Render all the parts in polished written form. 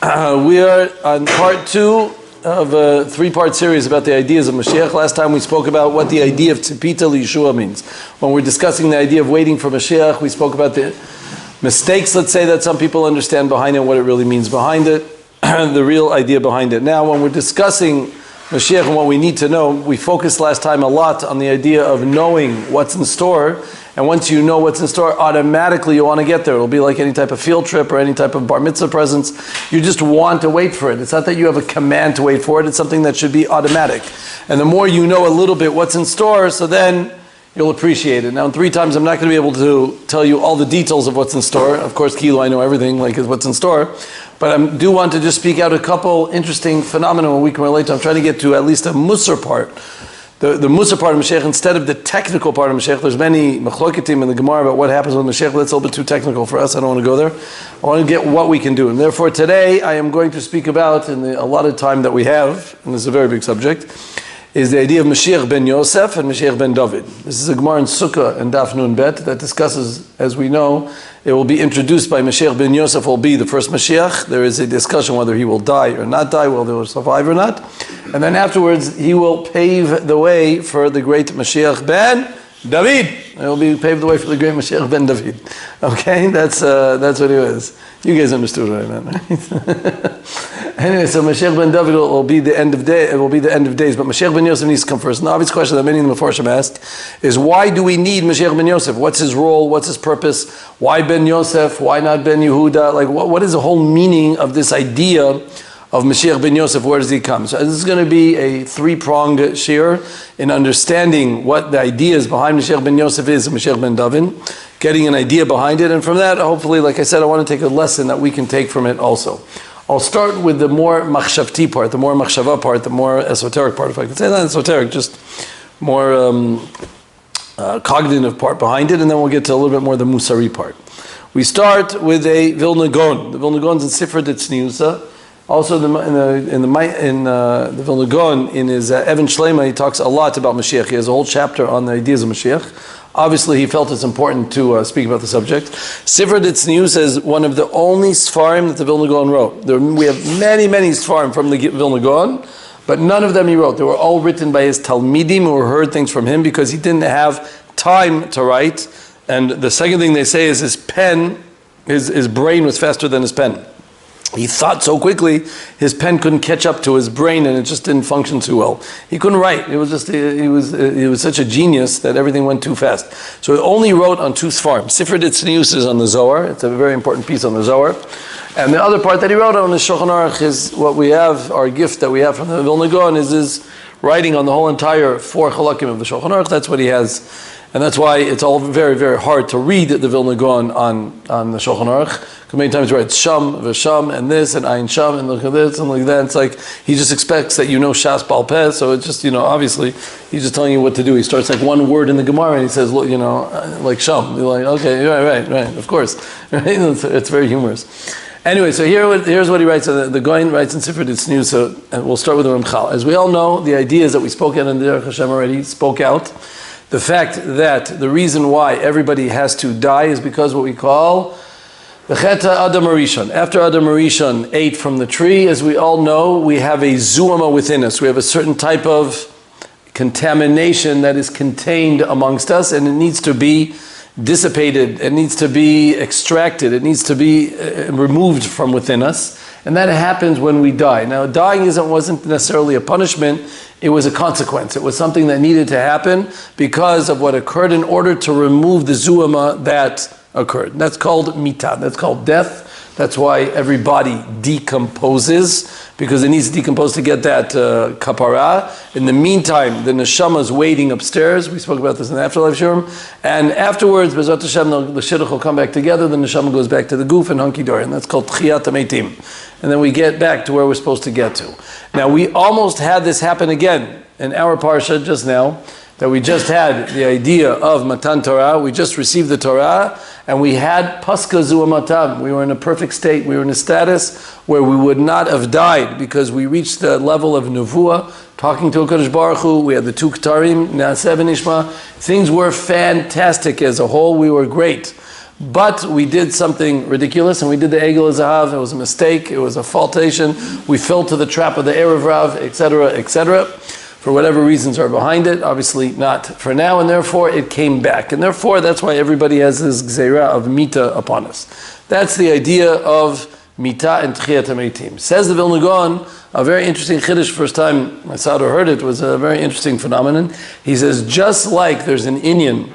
We are on part 2 of a 3-part series about the ideas of Mashiach. Last time we spoke about what the idea of Tzipita Yeshua means. When we're discussing the idea of waiting for Mashiach, we spoke about the mistakes, let's say, that some people understand behind it, what it really means behind it, the real idea behind it. Now, when we're discussing Mashiach and what we need to know, we focused last time a lot on the idea of knowing what's in store. And once you know what's in store, automatically you want to get there. It'll be like any type of field trip or any type of bar mitzvah presents. You just want to wait for it. It's not that you have a command to wait for it. It's something that should be automatic. And the more you know a little bit what's in store, so then you'll appreciate it. Now, in 3 times, I'm not going to be able to tell you all the details of what's in store. Of course, Kilo, I know everything, like what's in store. But I do want to just speak out a couple interesting phenomena we can relate to. I'm trying to get to at least a Musar part. The Musar part of Mashiach, instead of the technical part of Mashiach. There's many machloketim in the Gemara about what happens with Mashiach. That's a little bit too technical for us. I don't want to go there. I want to get what we can do. And therefore today I am going to speak about, in the allotted time that we have, and this is a very big subject, is the idea of Mashiach Ben Yosef and Mashiach Ben David. This is a Gemara in Sukkah and Daf Nun Bet that discusses, as we know, it will be introduced by Mashiach Ben Yosef will be the first Mashiach. There is a discussion whether he will die or not die, whether he will survive or not. And then afterwards, he will pave the way for the great Mashiach Ben David. It will be paved the way for the great Mashiach Ben David. Okay, that's what he was. You guys understood what I meant, right? Anyway, so Mashiach Ben David will be the end of day. It will be the end of days. But Mashiach Ben Yosef needs to come first. And the obvious question that many in the Mefarshim asked is, why do we need Mashiach Ben Yosef? What's his role? What's his purpose? Why Ben Yosef? Why not Ben Yehuda? Like, what is the whole meaning of this idea of Mashiach Ben Yosef? Where does he come? So this is going to be a 3-pronged shir in understanding what the ideas behind Mashiach Ben Yosef is and Mashiach Ben David, getting an idea behind it, and from that, hopefully, like I said, I want to take a lesson that we can take from it also. I'll start with the more machshavti part, the more machshava part, the more esoteric part, if I could say that, esoteric, just more cognitive part behind it, and then we'll get to a little bit more the musari part. We start with a Vilna Gaon. The Vilna Gaon is in Sifra Ditzniusa. Also, the Vilna Gaon, in his Evan Shlema, he talks a lot about Mashiach. He has a whole chapter on the ideas of Mashiach. Obviously, he felt it's important to speak about the subject. Sifra Ditzniusa is one of the only Sfarim that the Vilna Gaon wrote. We have many, many Sfarim from the Vilna Gaon, but none of them he wrote. They were all written by his Talmidim who heard things from him because he didn't have time to write. And the second thing they say is his pen, his brain was faster than his pen. He thought so quickly, his pen couldn't catch up to his brain, and it just didn't function too well. He couldn't write. It was just he was such a genius that everything went too fast. So he only wrote on 2 Sfarim. Sifra Ditznius is on the Zohar. It's a very important piece on the Zohar. And the other part that he wrote on the Shulchan Aruch is what we have, our gift that we have from the Vilna Gaon is his writing on the whole entire 4 Chalakim of the Shulchan Aruch. That's what he has. And that's why it's all very, very hard to read the Vilna Gaon on the Shulchan Aruch. Because many times he writes Sham, V'Sham, and this, and Ayin Sham, and look at this, and like that. It's like, he just expects that you know Shas Baal Peh, so it's just, obviously, he's just telling you what to do. He starts like one word in the Gemara, and he says, look, like Sham. You're like, okay, right, of course. Right? It's very humorous. Anyway, so here's what he writes. The Gaon writes in Sifra Ditzniusa, and we'll start with the Ramchal. As we all know, the ideas that we spoke out in the Derech Hashem already spoke out. The fact that the reason why everybody has to die is because what we call the Cheta Adam Harishon. After Adam Harishon ate from the tree, as we all know, we have a zuama within us. We have a certain type of contamination that is contained amongst us, and it needs to be dissipated, it needs to be extracted, it needs to be removed from within us. And that happens when we die. Now, dying wasn't necessarily a punishment, it was a consequence. It was something that needed to happen because of what occurred in order to remove the zuama that occurred. That's called mitah, that's called death. That's why every body decomposes, because it needs to decompose to get that kapara. In the meantime, the neshama is waiting upstairs. We spoke about this in the afterlife shurim. And afterwards, B'ezrat Hashem, the shidduch will come back together. The neshama goes back to the goof and hunky-dory. And that's called tchiyat hametim. And then we get back to where we're supposed to get to. Now, we almost had this happen again in our parsha just now, that we just had the idea of Matan Torah. We just received the Torah, and we had Paska Zuamatam. We were in a perfect state. We were in a status where we would not have died because we reached the level of Nevuah, talking to HaKadosh Baruch Hu. We had the 2 Ktarim, Naaseh v'Nishma. Things were fantastic as a whole. We were great. But we did something ridiculous, and we did the Egel Zahav. It was a mistake. It was a faultation. We fell to the trap of the Erev Rav, etc., etc. For whatever reasons are behind it. Obviously not for now, and therefore it came back. And therefore, that's why everybody has this Gzeira of Mita upon us. That's the idea of Mita and Tchiyat HaMeitim. Says the Vilna Gaon, a very interesting Chiddush, first time my Sadr heard it, was a very interesting phenomenon. He says, just like there's an inyan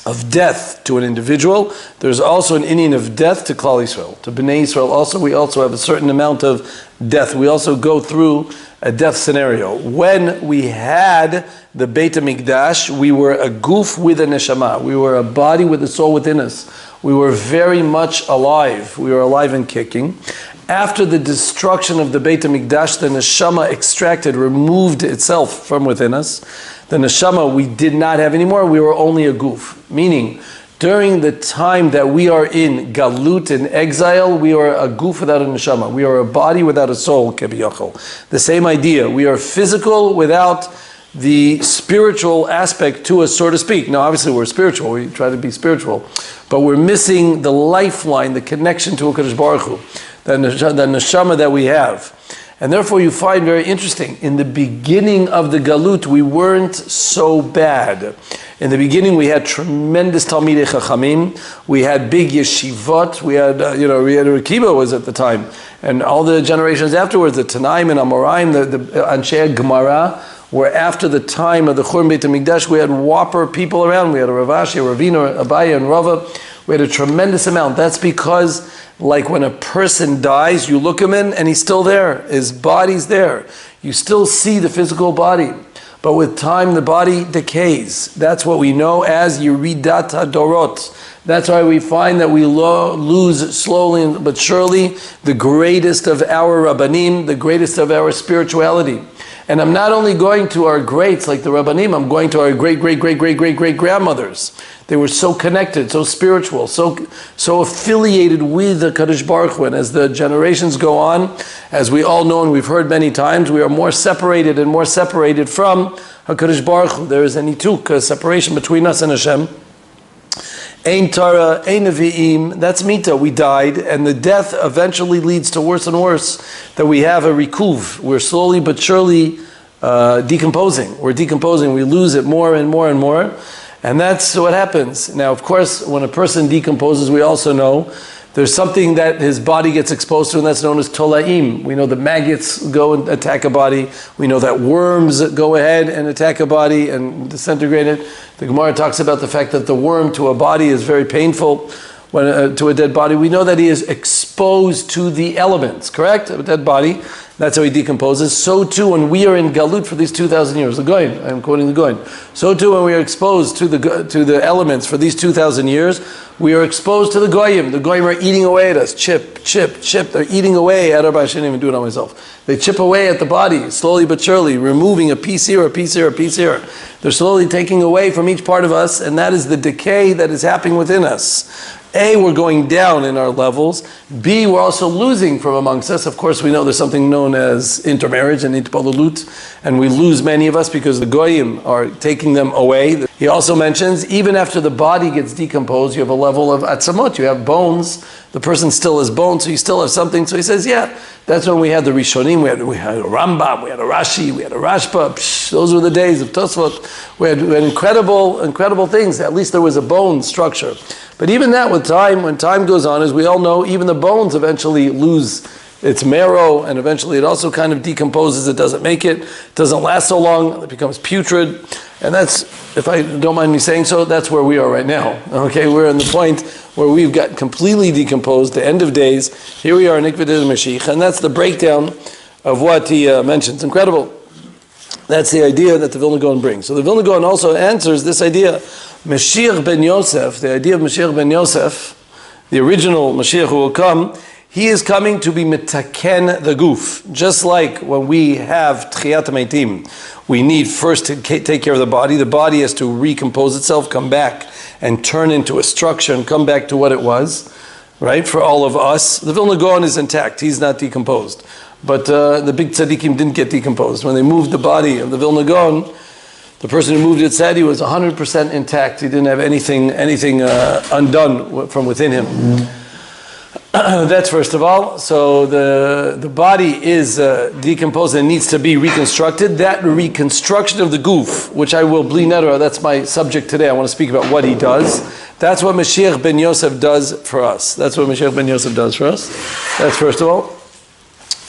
of death to an individual, there's also an inyan of death to Klal Yisrael. To Bnei Yisrael also, we also have a certain amount of death. We also go through a death scenario. When we had the Beit HaMikdash, we were a goof with a neshama. We were a body with a soul within us. We were very much alive. We were alive and kicking. After the destruction of the Beit HaMikdash, the neshama extracted, removed itself from within us. The neshama we did not have anymore. We were only a goof. Meaning, during the time that we are in Galut, in exile, we are a goof without a neshama. We are a body without a soul, kebiyachol. The same idea. We are physical without the spiritual aspect to us, so to speak. Now, obviously, we're spiritual. We try to be spiritual. But we're missing the lifeline, the connection to HaKadosh Baruch Hu, the neshama that we have. And therefore, you find very interesting, in the beginning of the Galut, we weren't so bad. In the beginning, we had tremendous Talmidei Chachamim. We had big yeshivot. We had Rekiba was at the time. And all the generations afterwards, the Tanaim and Amoraim, the Anshe Gemara, were after the time of the Churban Beit HaMikdash. We had whopper people around. We had a Ravashi, a Ravina, Abaya, and Rava. We had a tremendous amount. That's because, like when a person dies, you look him in and he's still there. His body's there. You still see the physical body. But with time, the body decays. That's what we know as Yeridat HaDorot. That's why we find that we lose slowly but surely the greatest of our Rabbanim, the greatest of our spirituality. And I'm not only going to our greats like the Rabbanim, I'm going to our great-great-great-great-great-grandmothers. They were so connected, so spiritual, so affiliated with the Kadosh Baruch Hu. And as the generations go on, as we all know and we've heard many times, we are more separated and more separated from HaKadosh Baruch Hu. There is a nituk, a separation between us and Hashem. Ein Torah, Ein Nevi'im, that's Mita, we died, and the death eventually leads to worse and worse, that we have a rikuv. We're slowly but surely decomposing. We're decomposing, we lose it more and more and more, and that's what happens. Now, of course, when a person decomposes, we also know there's something that his body gets exposed to, and that's known as tolaim. We know the maggots go and attack a body. We know that worms go ahead and attack a body and disintegrate it. The Gemara talks about the fact that the worm to a body is very painful. When to a dead body, we know that he is exposed to the elements, correct? A dead body, that's how he decomposes. So too, when we are in Galut for these 2,000 years, the Goyim, I'm quoting the Goyim. So too, when we are exposed to the elements for these 2,000 years, we are exposed to the Goyim. The Goyim are eating away at us, chip. They're eating away at our body. I shouldn't even do it on myself. They chip away at the body, slowly but surely, removing a piece here, a piece here, a piece here. They're slowly taking away from each part of us, and that is the decay that is happening within us. A, we're going down in our levels. B, we're also losing from amongst us. Of course, we know there's something known as intermarriage and itpalulut, and we lose many of us because the goyim are taking them away. He also mentions, even after the body gets decomposed, you have a level of atzamot. You have bones. The person still has bones, so you still have something. So he says, yeah, that's when we had the Rishonim. We had a Rambam, we had a Rashi, we had a Rashba. Those were the days of Tosfot. We had incredible things. At least there was a bone structure. But even that, with time, when time goes on, as we all know, even the bones eventually lose its marrow, and eventually it also kind of decomposes. It doesn't make it. It doesn't last so long. It becomes putrid. And that's, if I don't mind me saying so, that's where we are right now. Okay, we're in the point where we've got completely decomposed, the end of days. Here we are in Yosef and Mashiach, and that's the breakdown of what he mentions. Incredible. That's the idea that the Vilna Gaon brings. So the Vilna Gaon also answers this idea. Mashiach Ben Yosef, the idea of Mashiach Ben Yosef, the original Mashiach who will come, he is coming to be mitaken the goof. Just like when we have tchiyat meitim, we need first to take care of the body. The body has to recompose itself, come back and turn into a structure and come back to what it was, right? For all of us. The Vilna Gaon is intact. He's not decomposed. But the big tzaddikim didn't get decomposed. When they moved the body of the Vilna Gaon The person who moved it said he was 100% intact. He didn't have anything undone from within him. That's first of all. So the body is decomposed and needs to be reconstructed. That reconstruction of the goof, which I will bli neder, that's my subject today. I want to speak about what he does. That's what Mashiach Ben Yosef does for us. That's what Mashiach Ben Yosef does for us. That's first of all.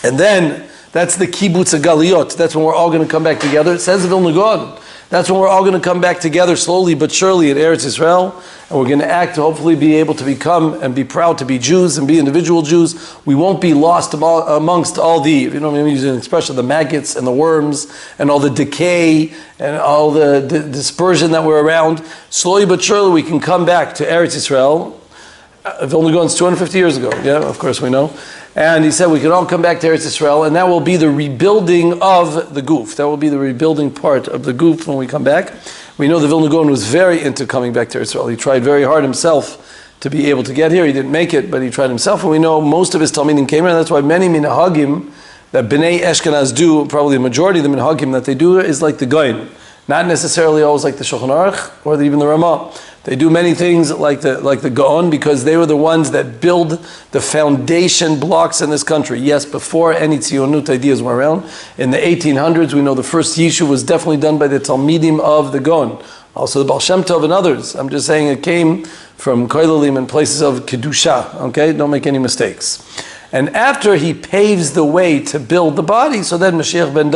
And then, that's the kibbutz Galut. That's when we're all going to come back together. It says the Vilna Gaon. That's when we're all going to come back together slowly but surely in Eretz Yisrael, and we're going to act to hopefully be able to become and be proud to be Jews and be individual Jews. We won't be lost amongst all the, I'm using an expression, the maggots and the worms and all the decay and all the dispersion that we're around. Slowly but surely we can come back to Eretz Yisrael. Vilna Gaon's 250 years ago, yeah, of course we know. And he said we can all come back to Eretz Yisrael, and that will be the rebuilding of the goof. That will be the rebuilding part of the goof when we come back. We know the Vilna Gaon was very into coming back to Eretz Yisrael. He tried very hard himself to be able to get here. He didn't make it, but he tried himself. And we know most of his Talmidim came here, and that's why many minhagim that Bnei Ashkenaz do, probably the majority of the minhagim that they do, is like the Gaon. Not necessarily always like the Shulchan Aruch or even the Ramah. They do many things like the Gaon because they were the ones that build the foundation blocks in this country. Yes, before any Tzionut ideas were around. In the 1800s, we know the first Yishuv was definitely done by the Talmidim of the Gaon. Also the Baal Shem Tov and others. I'm just saying it came from Koilalim and places of Kedusha. Okay, don't make any mistakes. And after he paves the way to build the body, so then Mashiach Ben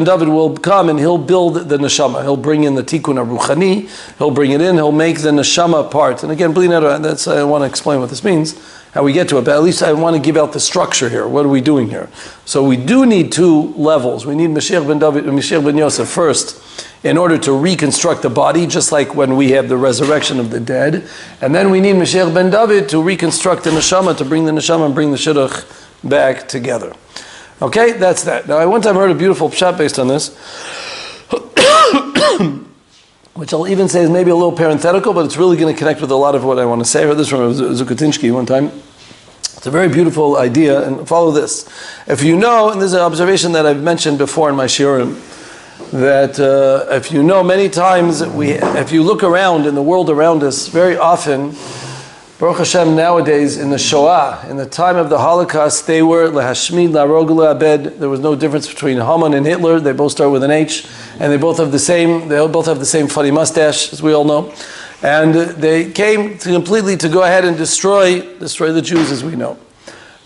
David will come and he'll build the neshama. He'll bring in the tikkun ruchani. He'll bring it in. He'll make the neshama part. And again, that's I want to explain what this means, how we get to it. But at least I want to give out the structure here. What are we doing here? So we do need two levels. We need Mashiach Ben David and Mashiach Ben Yosef first in order to reconstruct the body, just like when we have the resurrection of the dead. And then we need Mashiach Ben David to reconstruct the neshama, to bring the neshama and bring the shidduch back together. Okay, that's that. Now, I one time heard a beautiful pshat based on this, which I'll even say is maybe a little parenthetical, but it's really going to connect with a lot of what I want to say. I heard this from Zukatinsky one time. It's a very beautiful idea, and follow this. If you know, and this is an observation that I've mentioned before in my shiurim, that if you know, many times, if you look around in the world around us, very often, Baruch Hashem, nowadays in the Shoah, in the time of the Holocaust, they were lehashmid, larog, le'abed. There was no difference between Haman and Hitler. They both start with an H, and they both have the same funny mustache, as we all know. And they came completely to go ahead and destroy the Jews, as we know.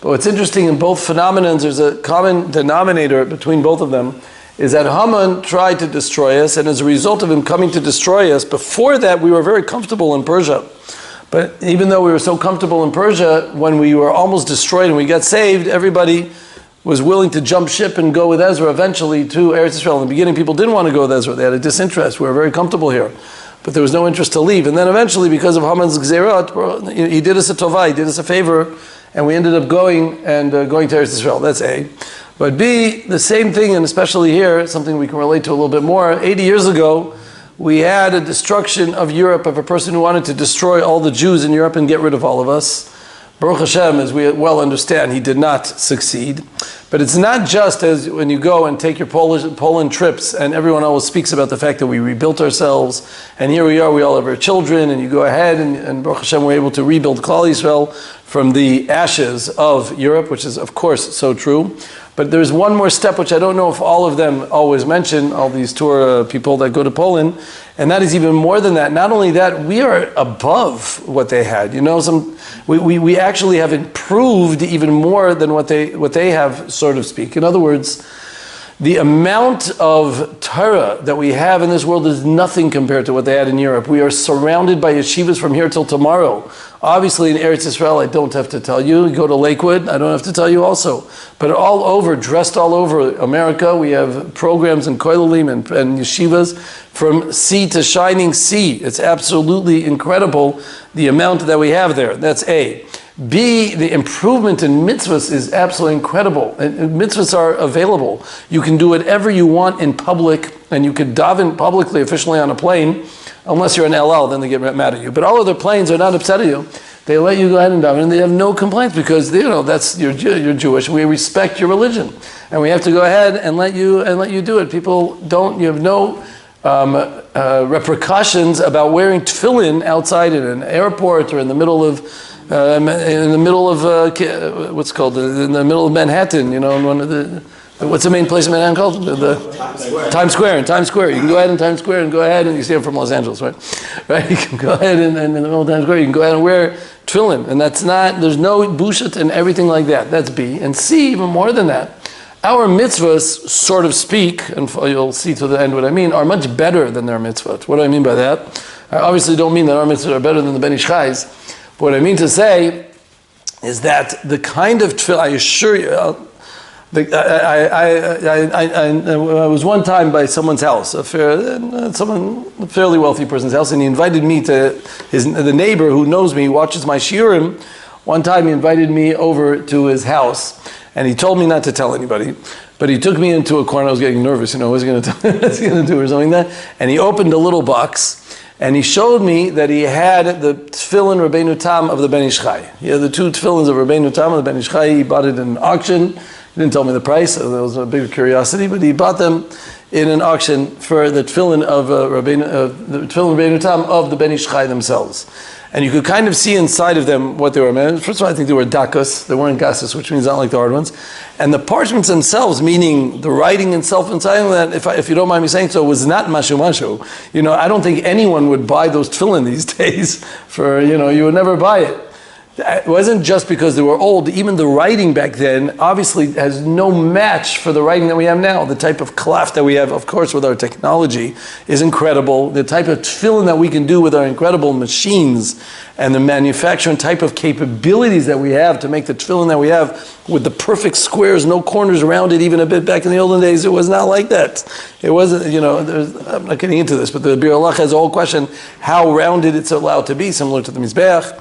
But what's interesting in both phenomenons, there's a common denominator between both of them, is that Haman tried to destroy us, and as a result of him coming to destroy us, before that we were very comfortable in Persia. But even though we were so comfortable in Persia, when we were almost destroyed and we got saved, everybody was willing to jump ship and go with Ezra eventually to Eretz Yisrael. In the beginning, people didn't want to go with Ezra. They had a disinterest. We were very comfortable here. But there was no interest to leave. And then eventually, because of Haman's Gzeirat, he did us a tovah, he did us a favor, and we ended up going to Eretz Yisrael. That's A. But B, the same thing, and especially here, something we can relate to a little bit more, 80 years ago, we had a destruction of Europe, of a person who wanted to destroy all the Jews in Europe and get rid of all of us. Baruch Hashem, as we well understand, he did not succeed. But it's not just as when you go and take your Poland trips and everyone always speaks about the fact that we rebuilt ourselves and here we are, we all have our children, and you go ahead and Baruch Hashem, we're able to rebuild Klal Yisrael from the ashes of Europe, which is of course so true. But there's one more step which I don't know if all of them always mention, all these Torah people that go to Poland, and that is even more than that. Not only that, we are above what they had. You know, we actually have improved even more than what they have, so to speak. In other words, the amount of Torah that we have in this world is nothing compared to what they had in Europe. We are surrounded by yeshivas from here till tomorrow. Obviously in Eretz Yisrael, I don't have to tell you. You go to Lakewood, I don't have to tell you also. But all over, dressed all over America, we have programs in Koilalim and yeshivas from sea to shining sea. It's absolutely incredible the amount that we have there. That's A. B, the improvement in mitzvahs is absolutely incredible. And mitzvahs are available. You can do whatever you want in public, and you could daven publicly, officially on a plane. unless you're an LL, then they get mad at you. But all other planes are not upset at you. They let you go ahead and daven, and they have no complaints because that's you're Jewish. We respect your religion, and we have to go ahead and let you do it. People don't. You have no repercussions about wearing tefillin outside in an airport or in the middle of what's called in the middle of Manhattan. In one of the. What's the main place in Manhattan called? Times Square. In Times Square. You can go ahead in Times Square and go ahead and you see I'm from Los Angeles, right? Right? You can go ahead and in the middle of Times Square, you can go ahead and wear tefillin. And that's not, there's no bushat and everything like that. That's B. And C, even more than that, our mitzvahs, sort of speak, and you'll see to the end what I mean, are much better than their mitzvahs. What do I mean by that? I obviously don't mean that our mitzvahs are better than the Ben Ish Chai's. But what I mean to say is that the kind of tefillin, I assure you, I was one time by someone's house, a fairly wealthy person's house, and he invited me to the neighbor who knows me, who watches my shiurim. One time he invited me over to his house, and he told me not to tell anybody, but he took me into a corner. I was getting nervous, what's he going to do or something like that? And he opened a little box, and he showed me that he had the tefillin Rabbeinu Tam of the Ben Ish Chai. He had the two tefillins of Rabbeinu Tam of the Ben Ish Chai. He bought it in an auction. He didn't tell me the price, so that was a big curiosity, but he bought them in an auction for the tefillin of the tefillin Rabbeinu Tam of the Ben Ish Chai themselves. And you could kind of see inside of them what they were. First of all, I think they were dakas. They weren't gasus, which means not like the hard ones. And the parchments themselves, meaning the writing itself inside of that, if you don't mind me saying so, was not mashu mashu. I don't think anyone would buy those tefillin these days for, you would never buy it. It wasn't just because they were old. Even the writing back then obviously has no match for the writing that we have now. The type of clef that we have, of course, with our technology is incredible. The type of tefillin that we can do with our incredible machines and the manufacturing type of capabilities that we have to make the tefillin that we have with the perfect squares, no corners around it, even a bit back in the olden days, it was not like that. It wasn't, I'm not getting into this, but the Bir Allah has a whole question how rounded it's allowed to be, similar to the Mizbeach.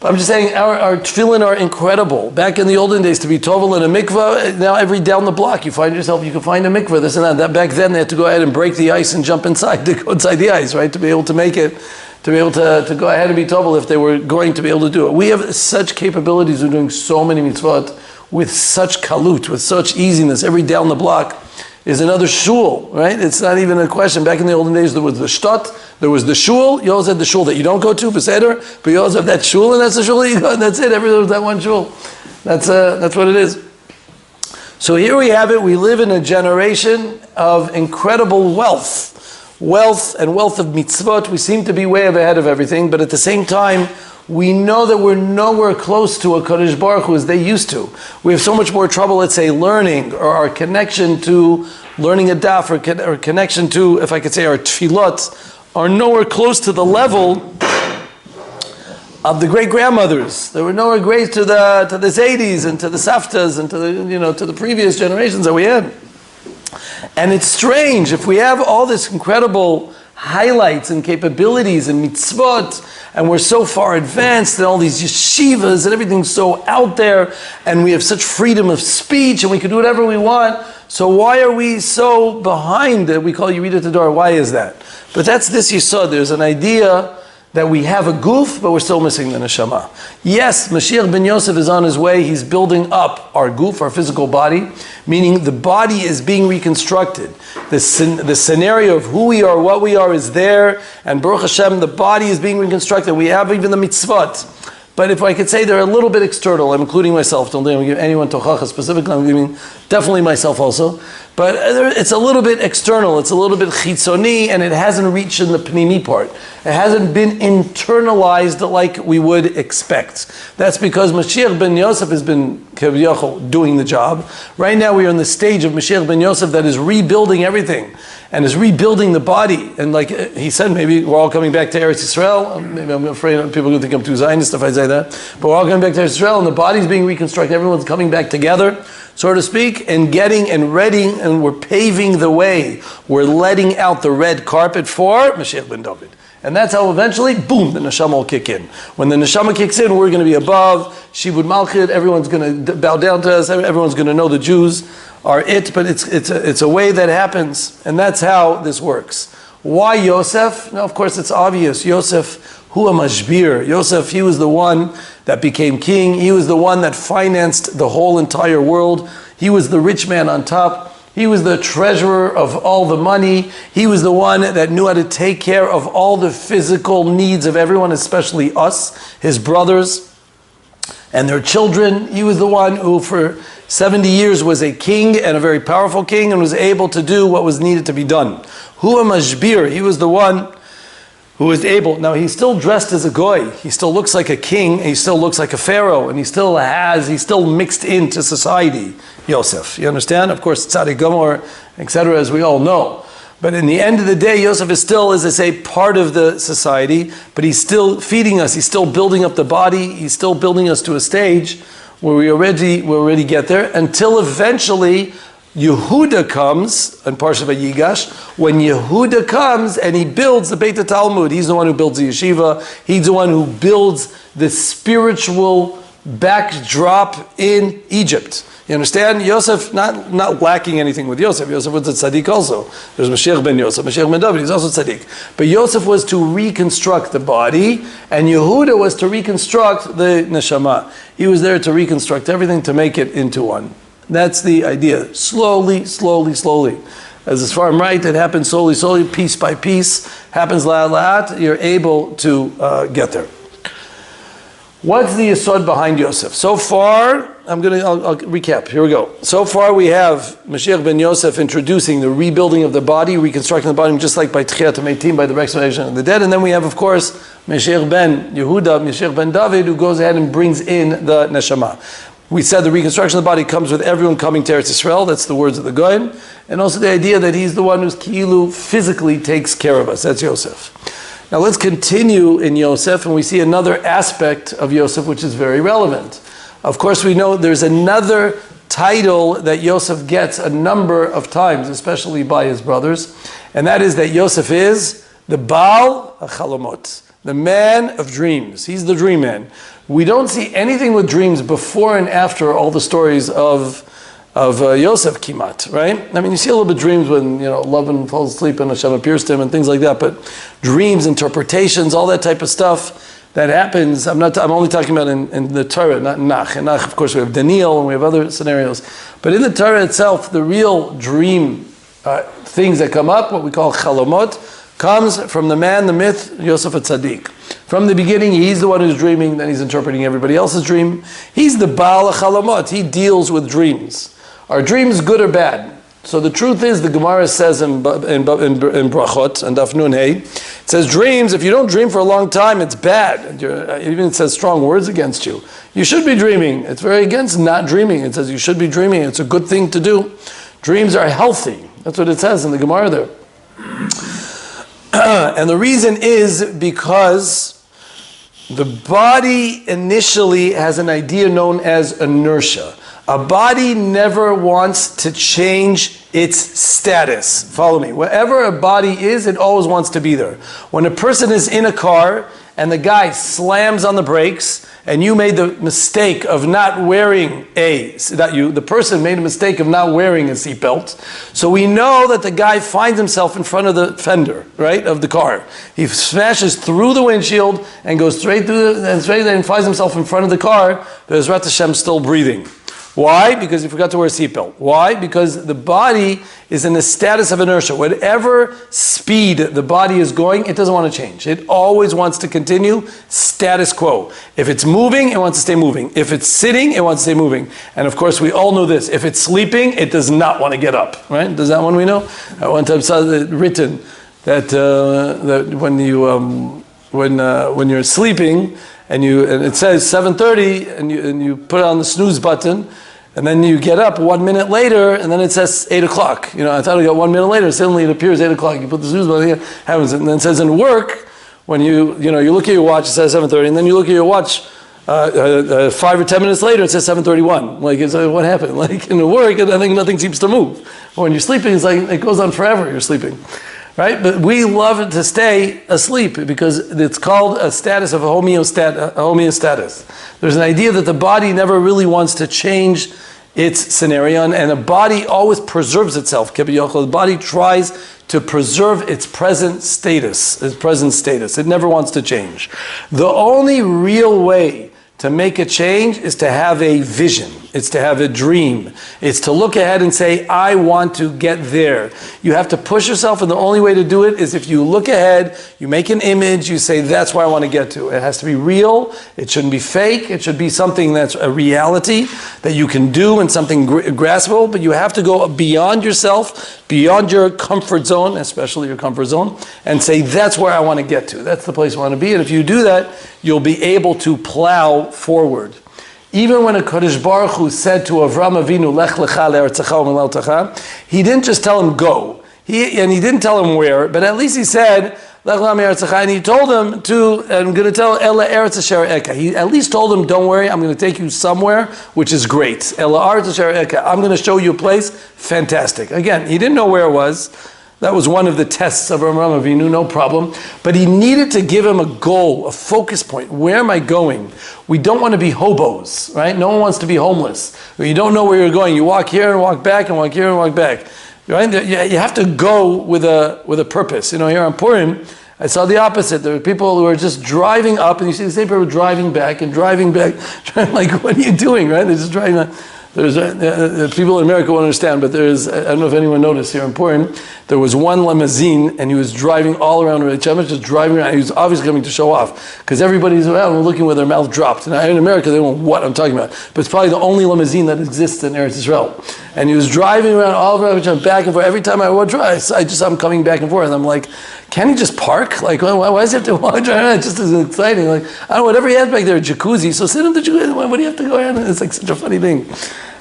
I'm just saying, our tefillin are incredible. Back in the olden days, to be tovel in a mikvah, now every down the block, you can find a mikvah, this and that. Back then, they had to go ahead and break the ice and jump inside, to go inside the ice, right? To be able to make it, to be able to go ahead and be tovel if they were going to be able to do it. We have such capabilities of doing so many mitzvot with such galut, with such easiness. Every down the block is another shul, right? It's not even a question. Back in the olden days, there was the shtot, there was the shul. You always had the shul that you don't go to, beseder, but you always have that shul, and that's the shul that you go, and that's it. Everyone was that one shul. That's what it is. So here we have it. We live in a generation of incredible wealth and wealth of mitzvot. We seem to be way ahead of everything, but at the same time, we know that we're nowhere close to a Kadosh Baruch Hu as they used to. We have so much more trouble, let's say, learning, or our connection to learning a daf, or connection to, if I could say, our tefillot, are nowhere close to the level of the great-grandmothers. They were nowhere great to the Zaydis and to the Saftas and to the previous generations that we had. And it's strange, if we have all this incredible highlights and capabilities and mitzvot, and we're so far advanced and all these yeshivas and everything's so out there, and we have such freedom of speech and we can do whatever we want, so why are we so behind that we call Yerida Tador? Why is that? But that's this yesod. There's an idea that we have a goof, but we're still missing the neshama. Yes, Mashiach Ben Yosef is on his way. He's building up our goof, our physical body, meaning the body is being reconstructed. The scenario of who we are, what we are is there, and Baruch Hashem, the body is being reconstructed. We have even the mitzvot. But if I could say they're a little bit external, I'm including myself, don't think I'm giving anyone tochacha specifically, I'm giving definitely myself also. But it's a little bit external, it's a little bit chitzoni, and it hasn't reached in the pnimi part. It hasn't been internalized like we would expect. That's because Mashiach Ben Yosef has been doing the job. Right now we are in the stage of Mashiach Ben Yosef that is rebuilding everything, and is rebuilding the body. And like he said, maybe we're all coming back to Eretz Yisrael. Maybe I'm afraid people are going to think I'm too Zionist if I say that. But we're all coming back to Eretz Yisrael, and the body's being reconstructed. Everyone's coming back together, so to speak, and getting and ready, and we're paving the way. We're letting out the red carpet for Mashiach Ben David. And that's how eventually, boom, the neshama will kick in. When the neshama kicks in, we're going to be above Shibud Malchut. Everyone's going to bow down to us. Everyone's going to know the Jews are it. But it's a way that happens, and that's how this works. Why Yosef? Now, of course, it's obvious. Yosef, huwa mashbir. Yosef, he was the one that became king. He was the one that financed the whole entire world. He was the rich man on top. He was the treasurer of all the money. He was the one that knew how to take care of all the physical needs of everyone, especially us, his brothers, and their children. He was the one who for 70 years was a king and a very powerful king and was able to do what was needed to be done. Huwa mashbir, he was the one who was able. Now he's still dressed as a goy. He still looks like a king, and he still looks like a pharaoh, and he's still mixed into society, Yosef. You understand? Of course, Tzaddik Gomor, etc., as we all know. But in the end of the day, Yosef is still, as I say, part of the society, but he's still feeding us. He's still building up the body. He's still building us to a stage where we already get there, until eventually Yehuda comes, in Parsha Vayigash. When Yehuda comes and he builds the Beit Talmud, he's the one who builds the yeshiva, he's the one who builds the spiritual backdrop in Egypt. You understand? Yosef, not lacking anything with Yosef. Yosef was a tzaddik also. There's Mashiach Ben Yosef, Mashiach Ben David, he's also tzaddik. But Yosef was to reconstruct the body, and Yehuda was to reconstruct the neshama. He was there to reconstruct everything, to make it into one. That's the idea. Slowly, slowly, slowly. As far as I'm right, it happens slowly, slowly, piece by piece. Happens la'at, you're able to get there. What's the yesod behind Yosef? So far, I'll recap. Here we go. So far we have Mashiach Ben Yosef introducing the rebuilding of the body, reconstructing the body, just like by Tchiyat HaMeitim, by the resurrection of the dead. And then we have, of course, Mashiach Ben Yehuda, Mashiach Ben David, who goes ahead and brings in the neshama. We said the reconstruction of the body comes with everyone coming to Eretz Yisrael. That's the words of the Gaon. And also the idea that he's the one who's ki'ilu physically takes care of us. That's Yosef. Now let's continue in Yosef, and we see another aspect of Yosef which is very relevant. Of course, we know there's another title that Yosef gets a number of times, especially by his brothers, and that is that Yosef is the Baal HaChalomot, the man of dreams. He's the dream man. We don't see anything with dreams before and after all the stories of Yosef Kimat, right? I mean, you see a little bit of dreams when, Lavan falls asleep and Hashem appears to him and things like that, but dreams, interpretations, all that type of stuff that happens, I'm only talking about in the Torah, not in Nach. In Nach, of course, we have Daniel and we have other scenarios. But in the Torah itself, the real dream things that come up, what we call Chalomot, comes from the man, the myth, Yosef HaTzadik. From the beginning, he's the one who's dreaming, then he's interpreting everybody else's dream. He's the Baal HaChalomot. He deals with dreams. Are dreams good or bad? So the truth is, the Gemara says in Brachot, and Daf Nun Hey, it says dreams, if you don't dream for a long time, it's bad. Even it says strong words against you. You should be dreaming. It's very against not dreaming. It says you should be dreaming. It's a good thing to do. Dreams are healthy. That's what it says in the Gemara there. And the reason is because the body initially has an idea known as inertia. A body never wants to change its status. Follow me. Wherever a body is, it always wants to be there. When a person is in a car and the guy slams on the brakes and you made the mistake of not wearing the person made a mistake of not wearing a seatbelt. So we know that the guy finds himself in front of the fender, right, of the car. He smashes through the windshield and goes straight through and finds himself in front of the car, but Ezrat Hashem still breathing. Why? Because he forgot to wear a seatbelt. Why? Because the body is in a status of inertia. Whatever speed the body is going, it doesn't want to change. It always wants to continue status quo. If it's moving, it wants to stay moving. If it's sitting, it wants to stay moving. And of course, we all know this. If it's sleeping, it does not want to get up. Right? Does that one we know? I one time saw it written that when you're sleeping, and it says 7:30, and you put on the snooze button, and then you get up 1 minute later, and then it says 8 o'clock. I thought I got 1 minute later. Suddenly it appears 8 o'clock. You put the snooze button, it happens, and then it says in work, when you look at your watch, it says 7:30, and then you look at your watch 5 or 10 minutes later, it says 7:31. Like, what happened? Like in the work, I think nothing seems to move. Or when you're sleeping, it's like it goes on forever. You're sleeping. Right? But we love to stay asleep because it's called a status of homeostasis. There's an idea that the body never really wants to change its scenario, and the body always preserves itself. The body tries to preserve its present status. It never wants to change. The only real way to make a change is to have a vision. It's to have a dream. It's to look ahead and say, I want to get there. You have to push yourself, and the only way to do it is if you look ahead, you make an image, you say, that's where I want to get to. It has to be real. It shouldn't be fake. It should be something that's a reality that you can do and something graspable, but you have to go beyond yourself, beyond your comfort zone, especially your comfort zone, and say, that's where I want to get to. That's the place I want to be. And if you do that, you'll be able to plow forward. Even when a Kodesh Baruch Hu said to Avram Avinu, Lech lecha le'eretzecha u'meltecha, he didn't just tell him go, and he didn't tell him where, but at least he said, Lech lecha le'eretzecha, and he told him to, I'm going to tell Ela Eretz Asher Eka. He at least told him, don't worry, I'm going to take you somewhere, which is great. Ela Eretz Asher Eka, I'm going to show you a place, fantastic. Again, he didn't know where it was. That was one of the tests of Avram Avinu, no problem. But he needed to give him a goal, a focus point. Where am I going? We don't want to be hobos, right? No one wants to be homeless. You don't know where you're going. You walk here and walk back and walk here and walk back. Right? You have to go with a purpose. You know, here on Purim, I saw the opposite. There were people who were just driving up, and you see the same people driving back and driving back. Like, what are you doing, right? They're just driving back. There's people in America won't understand, but there's, I don't know if anyone noticed here in Purim, there was one limousine and he was driving all around Reconstructing, just driving around. He was obviously coming to show off because everybody's around and looking with their mouth dropped. And in America, they don't know what I'm talking about, but it's probably the only limousine that exists in Eretz Israel. And he was driving around all around, back and forth. Every time I would drive, I just saw him coming back and forth. And I'm like, can he just park? Like, why does he have to walk around? It's just as exciting. Like, I don't know, whatever he has back there, a jacuzzi. So sit in the jacuzzi. What do you have to go around? It's like such a funny thing.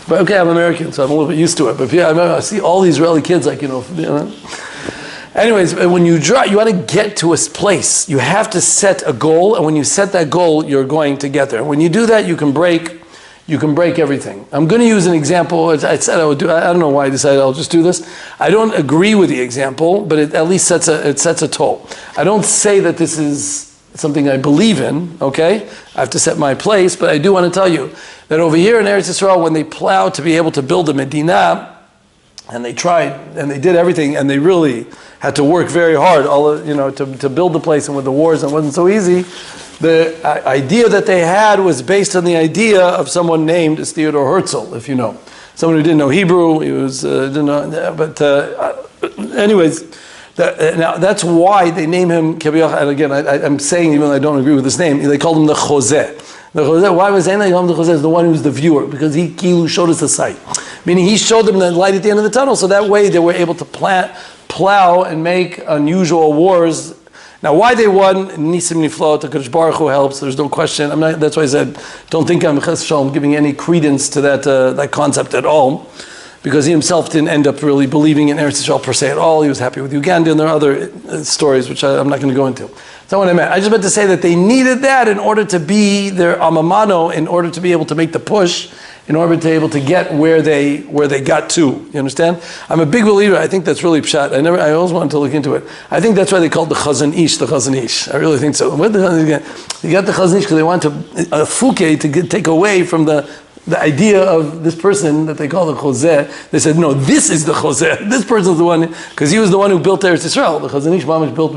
But okay, I'm American, so I'm a little bit used to it. But yeah, I see all these Israeli kids, like, you know. Anyways, when you drive, you want to get to a place. You have to set a goal, and when you set that goal, you're going to get there. When you do that, you can break everything. I'm going to use an example. I said I would do. I don't know why I decided I'll just do this. I don't agree with the example, but it at least sets a toll. I don't say that this is something I believe in, okay? I have to set my place, but I do want to tell you that over here in Eretz Yisrael, when they plowed to be able to build a Medina, and they tried, and they did everything, and they really had to work very hard, to build the place, and with the wars, it wasn't so easy. The idea that they had was based on the idea of someone named Theodor Herzl, if you know. Someone who didn't know Hebrew, he was, didn't know, but anyways, now that's why they name him Kebiach, and again, I'm saying, even though I don't agree with this name, they called him the Choseh. The Choseh, why was they called him the Choseh? Is the one who's the viewer, because he showed us the sight. Meaning he showed them the light at the end of the tunnel, so that way they were able to plow and make unusual wars. Now, why they won, Nisim Niflot, the Kodesh Baruch Hu helps, there's no question. That's why I said, don't think I'm Ches Shalom giving any credence to that concept at all, because he himself didn't end up really believing in Eretz Yisrael per se at all. He was happy with Uganda, and there are other stories which I'm not going to go into. That's not what I meant. I just meant to say that they needed that in order to be their amamano, in order to be able to make the push, in order to be able to get where they got to. You understand? I'm a big believer. I think that's really pshat. I always wanted to look into it. I think that's why they called the Chazon Ish. I really think so. What the hell they got the Chazon Ish because they want a Fouquet to take away from the idea of this person that they call the Choseh. They said, no, this is the Choseh. This person's the one, because he was the one who built Eretz Yisrael. The Chazon Ish Mamash built,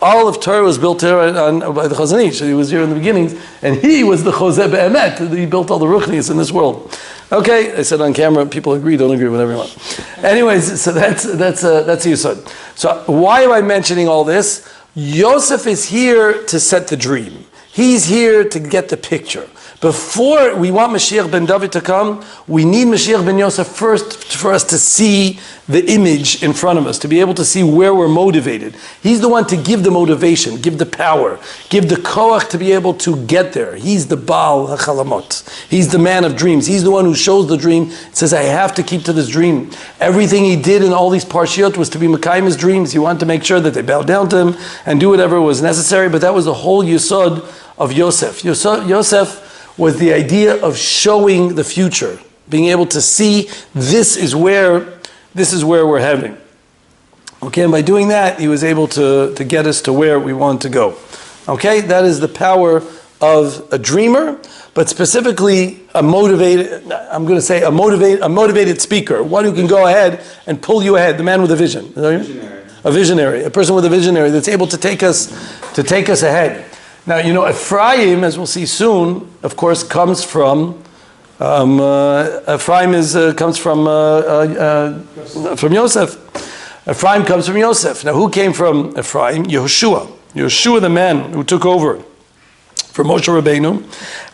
all of Torah was built here by the Chazon Ish. He was here in the beginnings, and he was the Choseh Be'emet. He built all the Ruchnis in this world. Okay, I said on camera, people agree, don't agree, whatever you want. Anyways, so that's the Yisod. So why am I mentioning all this? Yosef is here to set the dream. He's here to get the picture. Before we want Mashiach Ben David to come, we need Mashiach Ben Yosef first for us to see the image in front of us, to be able to see where we're motivated. He's the one to give the motivation, give the power, give the koach to be able to get there. He's the Baal HaChalamot. He's the man of dreams. He's the one who shows the dream, says, I have to keep to this dream. Everything he did in all these parshiot was to be Mekayim his dreams. He wanted to make sure that they bowed down to him and do whatever was necessary, but that was the whole yesod of Yosef. Yosef was the idea of showing the future, being able to see this is where we're heading. Okay, and by doing that, he was able to get us to where we want to go. Okay, that is the power of a dreamer, but specifically a motivated speaker, one who can go ahead and pull you ahead, the man with a vision. Visionary. a visionary, a person with a visionary that's able to take us ahead. Now, you know, Ephraim, as we'll see soon, of course, comes from Ephraim comes from Yosef. Ephraim comes from Yosef. Now, who came from Ephraim? Yehoshua. Yehoshua, the man who took over for Moshe Rabbeinu.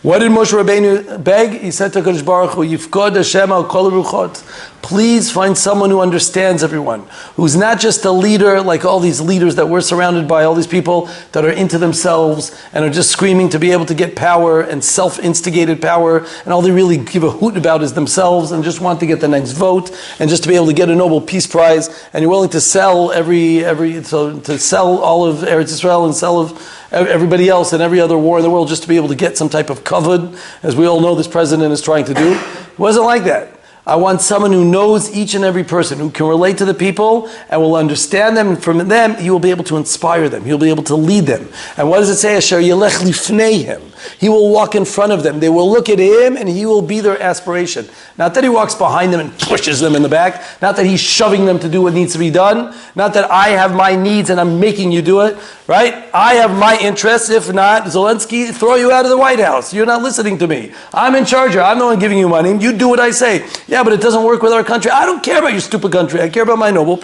What did Moshe Rabbeinu beg? He said to Kadosh Baruch Hu, Yifkod Hashem al kol ruchot. Please find someone who understands everyone, who's not just a leader like all these leaders that we're surrounded by, all these people that are into themselves and are just screaming to be able to get power and self-instigated power, and all they really give a hoot about is themselves and just want to get the next vote and just to be able to get a Nobel Peace Prize, and you're willing to sell to sell all of Eretz Yisrael and sell of everybody else and every other war in the world just to be able to get some type of kavod, as we all know this president is trying to do. It wasn't like that. I want someone who knows each and every person, who can relate to the people and will understand them, and from them he will be able to inspire them. He'll be able to lead them. And what does it say? Asher yelech lifnei him. He will walk in front of them. They will look at him and he will be their aspiration. Not that he walks behind them and pushes them in the back. Not that he's shoving them to do what needs to be done. Not that I have my needs and I'm making you do it. Right? I have my interests. If not, Zelensky, throw you out of the White House. You're not listening to me. I'm in charge here. I'm the one giving you money. You do what I say. Yeah, but it doesn't work with our country. I don't care about your stupid country. I care about my Nobel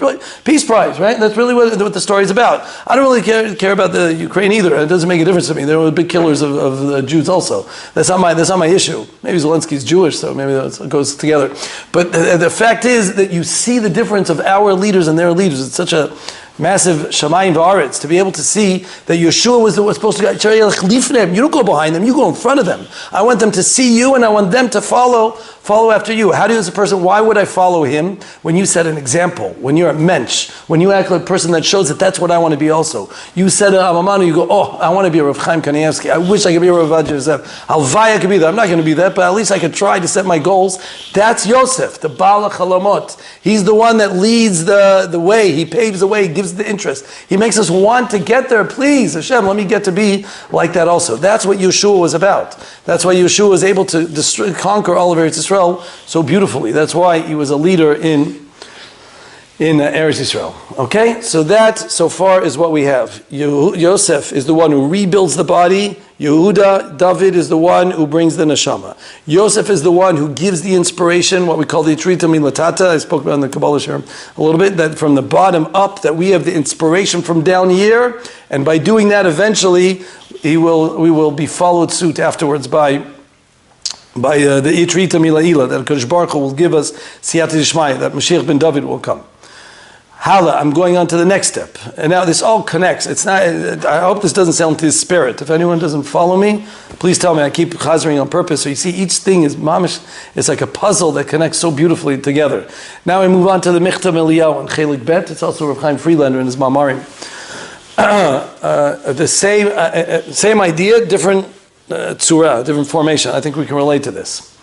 Peace Prize, right? That's really what the story is about. I don't really care about the Ukraine either. It doesn't make a difference to me. They were big killers of the Jews also. That's not my issue. Maybe Zelensky's Jewish, so maybe that goes together. But the fact is that you see the difference of our leaders and their leaders. It's such a massive shamayim v'aretz to be able to see that Yeshua was supposed to go. You don't go behind them, you go in front of them. I want them to see you and I want them to follow after you. How do you as a person, why would I follow him when you set an example, when you're a mensch, when you act like a person that shows that that's what I want to be also. You said a Amamanu, you go, oh, I want to be a Rav Chaim Kanievsky. I wish I could be a Rav Avad Yosef. Halvai I could be that. I'm not going to be that, but at least I could try to set my goals. That's Yosef, the Baal HaChalamot. He's the one that leads the way. He paves the way, he gives the interest. He makes us want to get there. Please, Hashem, let me get to be like that also. That's what Yeshua was about. That's why Yeshua was able to conquer all of Eretz Yisrael so beautifully. That's why he was a leader in Eretz Yisrael. Okay, so that so far is what we have. Yosef is the one who rebuilds the body. Yehuda, David is the one who brings the neshama. Yosef is the one who gives the inspiration, what we call the Yitrita Milatata. I spoke about in the Kabbalah Shem a little bit, that from the bottom up, that we have the inspiration from down here, and by doing that, eventually, we will be followed suit afterwards by the Yitrita Milaila, that Kadosh Baruch Hu will give us Siyata Dishmaya, that Mashiach Ben David will come. Hala, I'm going on to the next step. And now this all connects. It's not. I hope this doesn't sound to his spirit. If anyone doesn't follow me, please tell me. I keep chazering on purpose. So you see, each thing is mamish. It's like a puzzle that connects so beautifully together. Now we move on to the Michtam Eliyahu and Chelik Bet. It's also Rav Chaim Friedlander in his Mamarim. The same idea, different tzura, different formation. I think we can relate to this.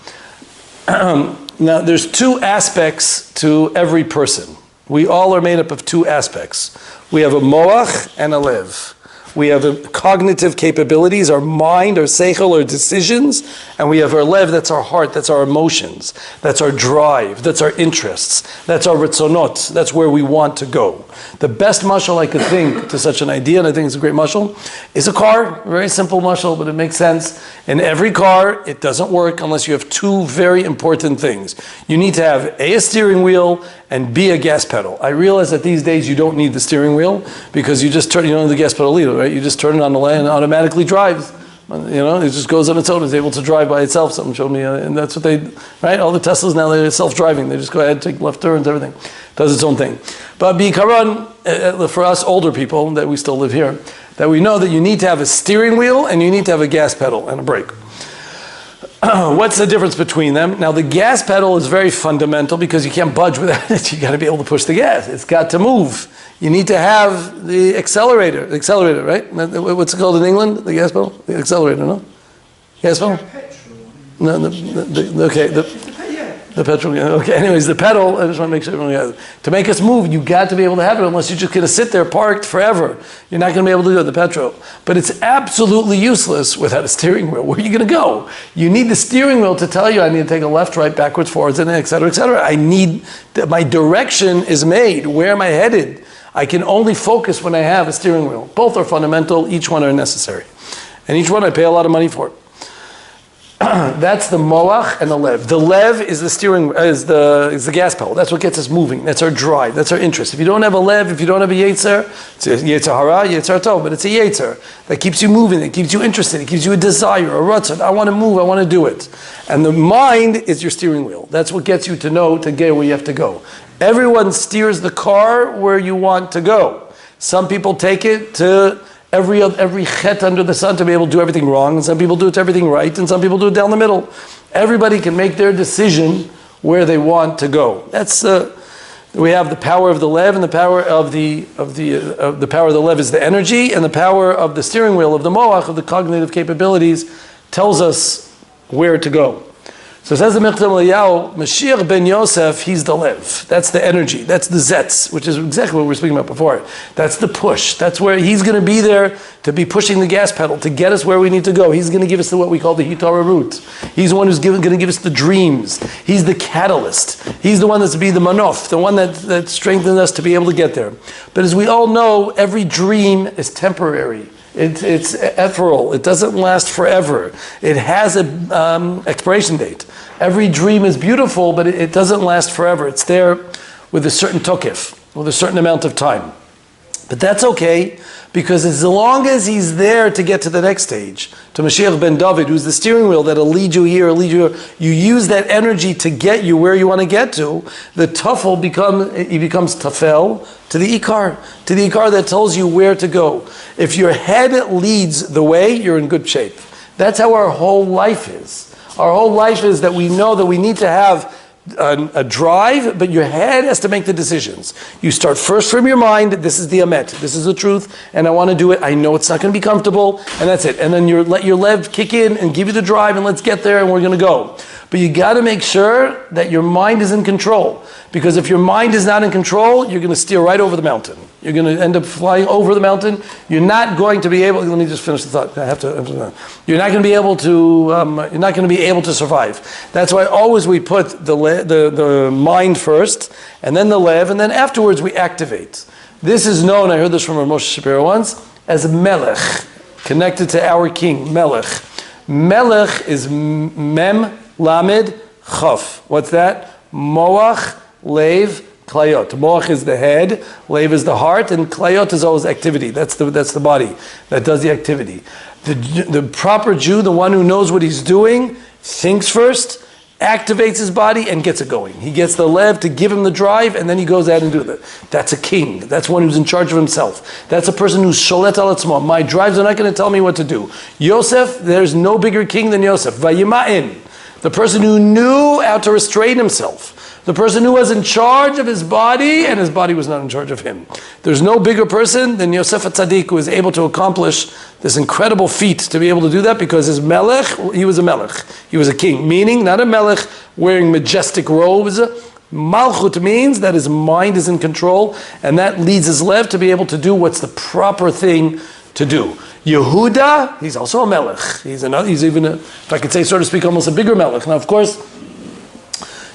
Now, there's two aspects to every person. We all are made up of two aspects. We have a moach and a lev. We have a cognitive capabilities, our mind, our seichel, our decisions, and we have our lev, that's our heart, that's our emotions, that's our drive, that's our interests, that's our ritzonot, that's where we want to go. The best mashal I could think to such an idea, and I think it's a great mashal, is a car. A very simple mashal, but it makes sense. In every car, it doesn't work unless you have two very important things. You need to have A, a steering wheel, and B, a gas pedal. I realize that these days you don't need the steering wheel because you just turn, you don't need the gas pedal either, right? You just turn it on the lane and it automatically drives. It just goes on its own. It's able to drive by itself. Someone showed me, and that's what they, right? All the Teslas now, they're self-driving. They just go ahead, take left turns, everything. Does its own thing. But bikaran, for us older people, that we still live here, that we know that you need to have a steering wheel and you need to have a gas pedal and a brake. What's the difference between them? Now, the gas pedal is very fundamental because you can't budge without it. You got to be able to push the gas. It's got to move. You need to have the accelerator. The accelerator, right? What's it called in England? The gas pedal? The accelerator, no? Gas pedal? No, the petrol. Okay, anyways, the pedal, I just want to make sure everyone has it. To make us move, you got to be able to have it, unless you're just going to sit there parked forever. You're not going to be able to do the petrol. But it's absolutely useless without a steering wheel. Where are you going to go? You need the steering wheel to tell you, I need to take a left, right, backwards, forwards, and et cetera, et cetera. I need, my direction is made. Where am I headed? I can only focus when I have a steering wheel. Both are fundamental, each one are necessary. And each one I pay a lot of money for. That's the moach and the lev. The lev is the steering, is the gas pedal. That's what gets us moving. That's our drive. That's our interest. If you don't have a lev, if you don't have a yetzer, it's a yetzer hara, yetzer tov, but it's a yetzer that keeps you moving, that keeps you interested, it gives you a desire, a ratzon. I want to move, I want to do it. And the mind is your steering wheel. That's what gets you to know to get where you have to go. Everyone steers the car where you want to go. Some people take it to every chet under the sun to be able to do everything wrong, and some people do it to everything right, and some people do it down the middle. Everybody can make their decision where they want to go. That's we have the power of the lev, and the power of the power of the lev is the energy, and the power of the steering wheel of the moach, of the cognitive capabilities, tells us where to go. So it says the Mechtam Eliyahu, Mashiach Ben Yosef, he's the lev. That's the energy. That's the zetz, which is exactly what we were speaking about before. That's the push. That's where he's going to be there to be pushing the gas pedal, to get us where we need to go. He's going to give us what we call the hitara route. He's the one who's going to give us the dreams. He's the catalyst. He's the one that's to be the manof, the one that strengthens us to be able to get there. But as we all know, every dream is temporary. It's ephemeral. It doesn't last forever. It has an expiration date. Every dream is beautiful, but it doesn't last forever. It's there with a certain tokif, with a certain amount of time. But that's okay, because as long as he's there to get to the next stage, to Mashiach Ben David, who's the steering wheel that'll lead you here, lead you here, you use that energy to get you where you want to get to, the tufel becomes tafel to the ikar that tells you where to go. If your head leads the way, you're in good shape. That's how our whole life is. Our whole life is that we know that we need to have a drive, but your head has to make the decisions. You start first from your mind, this is the emet, this is the truth, and I want to do it. I know it's not going to be comfortable, and that's it. And then you let your lev kick in and give you the drive, and let's get there, and we're going to go. But you got to make sure that your mind is in control, because if your mind is not in control, you're going to steer right over the mountain. You're going to end up flying over the mountain. You're not going to be able. Let me just finish the thought. You're not going to be able to. You're not going to be able to survive. That's why always we put the mind first, and then the lev, and then afterwards we activate. This is known. I heard this from Moshe Shapiro once as melech, connected to our king, melech. Melech is mem lamed chaf. What's that? Moach lev. Klayot. Moach is the head, lev is the heart, and klayot is always activity. That's the body that does the activity. The proper Jew, the one who knows what he's doing, thinks first, activates his body, and gets it going. He gets the lev to give him the drive, and then he goes out and does it. That's a king. That's one who's in charge of himself. That's a person who's sholet al atzmo. My drives are not going to tell me what to do. Yosef, there's no bigger king than Yosef. Vayima'in, the person who knew how to restrain himself. The person who was in charge of his body, and his body was not in charge of him. There's no bigger person than Yosef HaTzadik, who was able to accomplish this incredible feat to be able to do that, because his melech, he was a melech. He was a king, meaning not a melech wearing majestic robes. Malchut means that his mind is in control, and that leads his lev to be able to do what's the proper thing to do. Yehuda, he's also a melech. He's even, if I could say, so to speak, almost a bigger melech. Now, of course,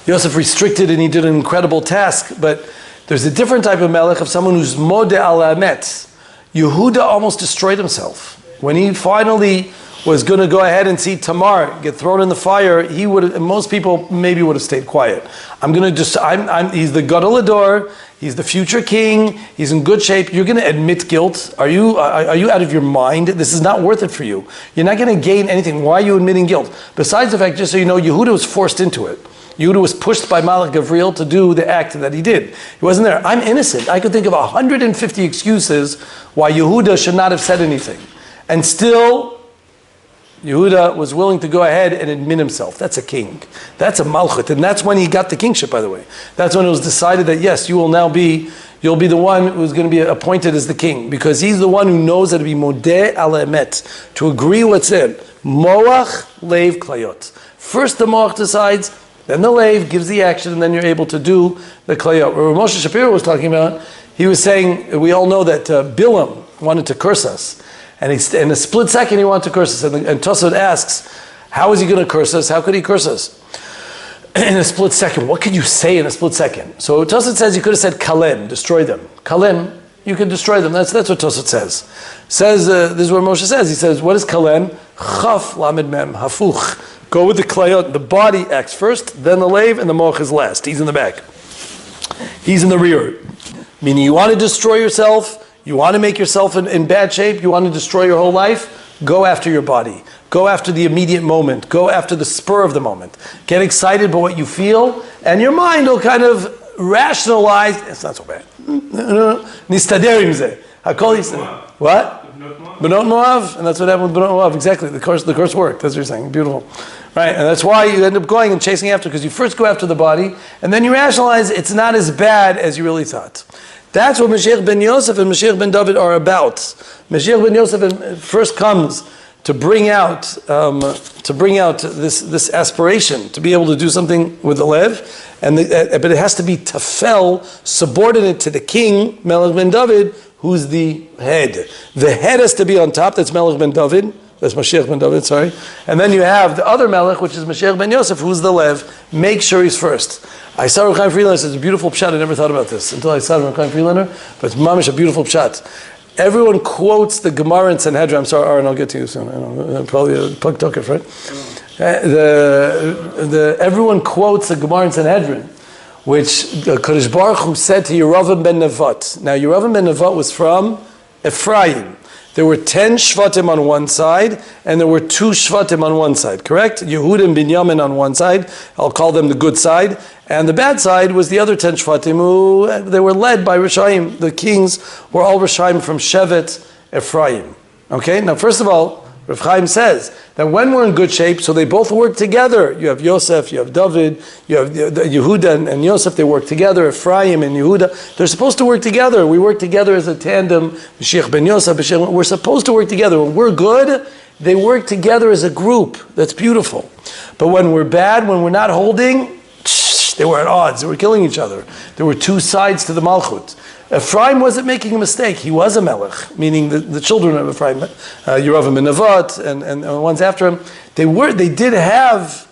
Yosef restricted and he did an incredible task, but there's a different type of melech, of someone who's modeh al emet. Yehuda almost destroyed himself. When he finally was going to go ahead and see Tamar get thrown in the fire, he would. Most people maybe would have stayed quiet. He's the Gadol Ador. He's the future king. He's in good shape. You're going to admit guilt. Are you out of your mind? This is not worth it for you. You're not going to gain anything. Why are you admitting guilt? Besides the fact, just so you know, Yehuda was forced into it. Yehuda was pushed by Malach Gavriel to do the act that he did. He wasn't there. I'm innocent. I could think of 150 excuses why Yehuda should not have said anything. And still, Yehuda was willing to go ahead and admit himself. That's a king. That's a malchut. And that's when he got the kingship, by the way. That's when it was decided that, yes, you'll be the one who's going to be appointed as the king. Because he's the one who knows how to be modeh al emet, to agree what's in. Moach leiv klayot. First the moach decides, then the leiv gives the action, and then you're able to do the klayot. Where Moshe Shapiro was talking about, he was saying, we all know that Bilam wanted to curse us. And in a split second, he wanted to curse us. And Tosfot asks, how is he going to curse us? How could he curse us? In a split second. What could you say in a split second? So Tosfot says you could have said kalem, destroy them. Kalem, you can destroy them. That's what Tosot says. Says this is what Moshe says. He says, what is kalem? Chaf lamed mem hafuch. Go with the klayot. The body acts first, then the lave, and the moch is last. He's in the back. He's in the rear. Meaning, you want to destroy yourself. You want to make yourself in bad shape. You want to destroy your whole life. Go after your body. Go after the immediate moment. Go after the spur of the moment. Get excited by what you feel, and your mind will kind of rationalize. It's not so bad. Nistader im zeh. Hakol yisrael. What? Benot Moav, and that's what happened with Benot Moav. Exactly. The course worked. That's what you're saying. Beautiful, right? And that's why you end up going and chasing after, because you first go after the body, and then you rationalize it's not as bad as you really thought. That's what Mashiach Ben Yosef and Mashiach Ben David are about. Mashiach Ben Yosef first comes to bring out this aspiration to be able to do something with the lev, but it has to be tafel, subordinate to the king, Melech Ben David, who's the head. The head has to be on top. That's Melech Ben David. That's Mashiach Ben David. Sorry. And then you have the other Melech, which is Mashiach Ben Yosef, who's the lev. Make sure he's first. I saw Reb Chaim Friedlander. It's a beautiful pshat. I never thought about this until I saw Reb Chaim Friedlander. But it's mamish a beautiful pshat. Everyone quotes the Gemara in Sanhedrin. I'm sorry, Aaron, I'll get to you soon. I know, probably a plug tokef, right? Everyone quotes the Gemara in Sanhedrin, which Kadosh Baruch Hu said to Yeravam ben Nevat. Now, Yeravam ben Nevat was from Ephraim. There were 10 Shvatim on one side, and there were 2 Shvatim on one side, correct? Yehuda and Binyamin on one side, I'll call them the good side, and the bad side was the other 10 Shvatim, who they were led by Rishaim. The kings were all Rishaim from Shevet Ephraim. Okay, now first of all, Rav Chaim says that when we're in good shape, so they both work together. You have Yosef, you have David, you have Yehuda and Yosef, they work together, Ephraim and Yehuda. They're supposed to work together. We work together as a tandem, Mashiach Ben Yosef, we're supposed to work together. When we're good, they work together as a group. That's beautiful. But when we're bad, when we're not holding, they were at odds. They were killing each other. There were 2 sides to the Malchut. Ephraim wasn't making a mistake. He was a melech, meaning the children of Ephraim, Yeravam and Nevat, and the ones after him. They did have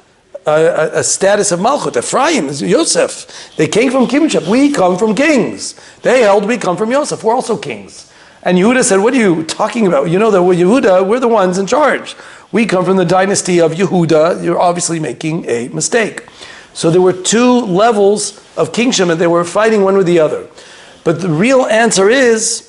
a status of malchut. Ephraim, Yosef, they came from kingship. We come from kings. They held we come from Yosef. We're also kings. And Yehuda said, what are you talking about? You know that we're Yehuda, we're the ones in charge. We come from the dynasty of Yehuda. You're obviously making a mistake. So there were 2 levels of kingship, and they were fighting one with the other. But the real answer is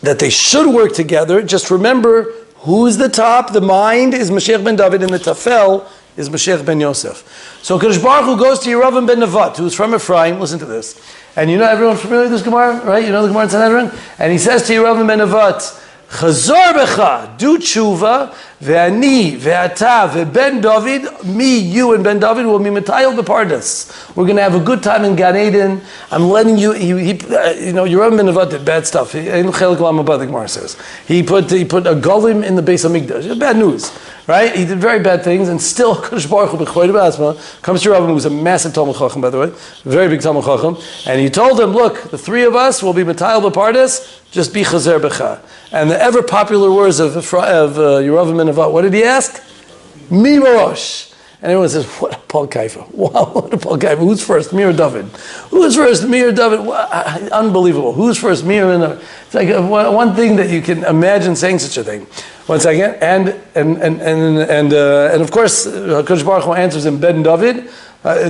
that they should work together. Just remember, who's the top? The mind is Mashiach Ben David, and the tafel is Mashiach Ben Yosef. So Kadosh Baruch Hu goes to Yeravam ben Nevat, who's from Ephraim. Listen to this. And you know, everyone familiar with this Gemara, right? You know the Gemara in Sanhedrin? And he says to Yeravam ben Nevat, Chazor becha, do tshuva, ve'ani, ve'ata, ve'ben David, me, you, and Ben David will be metayel b'pardes. We're going to have a good time in Gan Eden. I'm letting you, Yeravam ben Nevat did bad stuff. The Gemara says. He put a golim in the base of Mikdash. Bad news, right? He did very bad things, and still Kadosh Baruch Hu b'choyde b'asma comes to Yeravam, who was a massive Talmud Chacham, by the way, very big Talmud Chacham, and he told him, look, the 3 of us will be metayel b'pardes, just be chazer becha. And the ever popular words of Yeravam ben Nevat, what did he ask? Mi Marosh. And everyone says, what a Paul Kaifa. Wow, what a Paul Kaifa. Who's first, me or David? Who's first, me or David? Unbelievable. Who's first, me or David? It's like one thing that you can imagine saying such a thing. One second. And of course, Kadosh Baruch Hu answers in Ben David,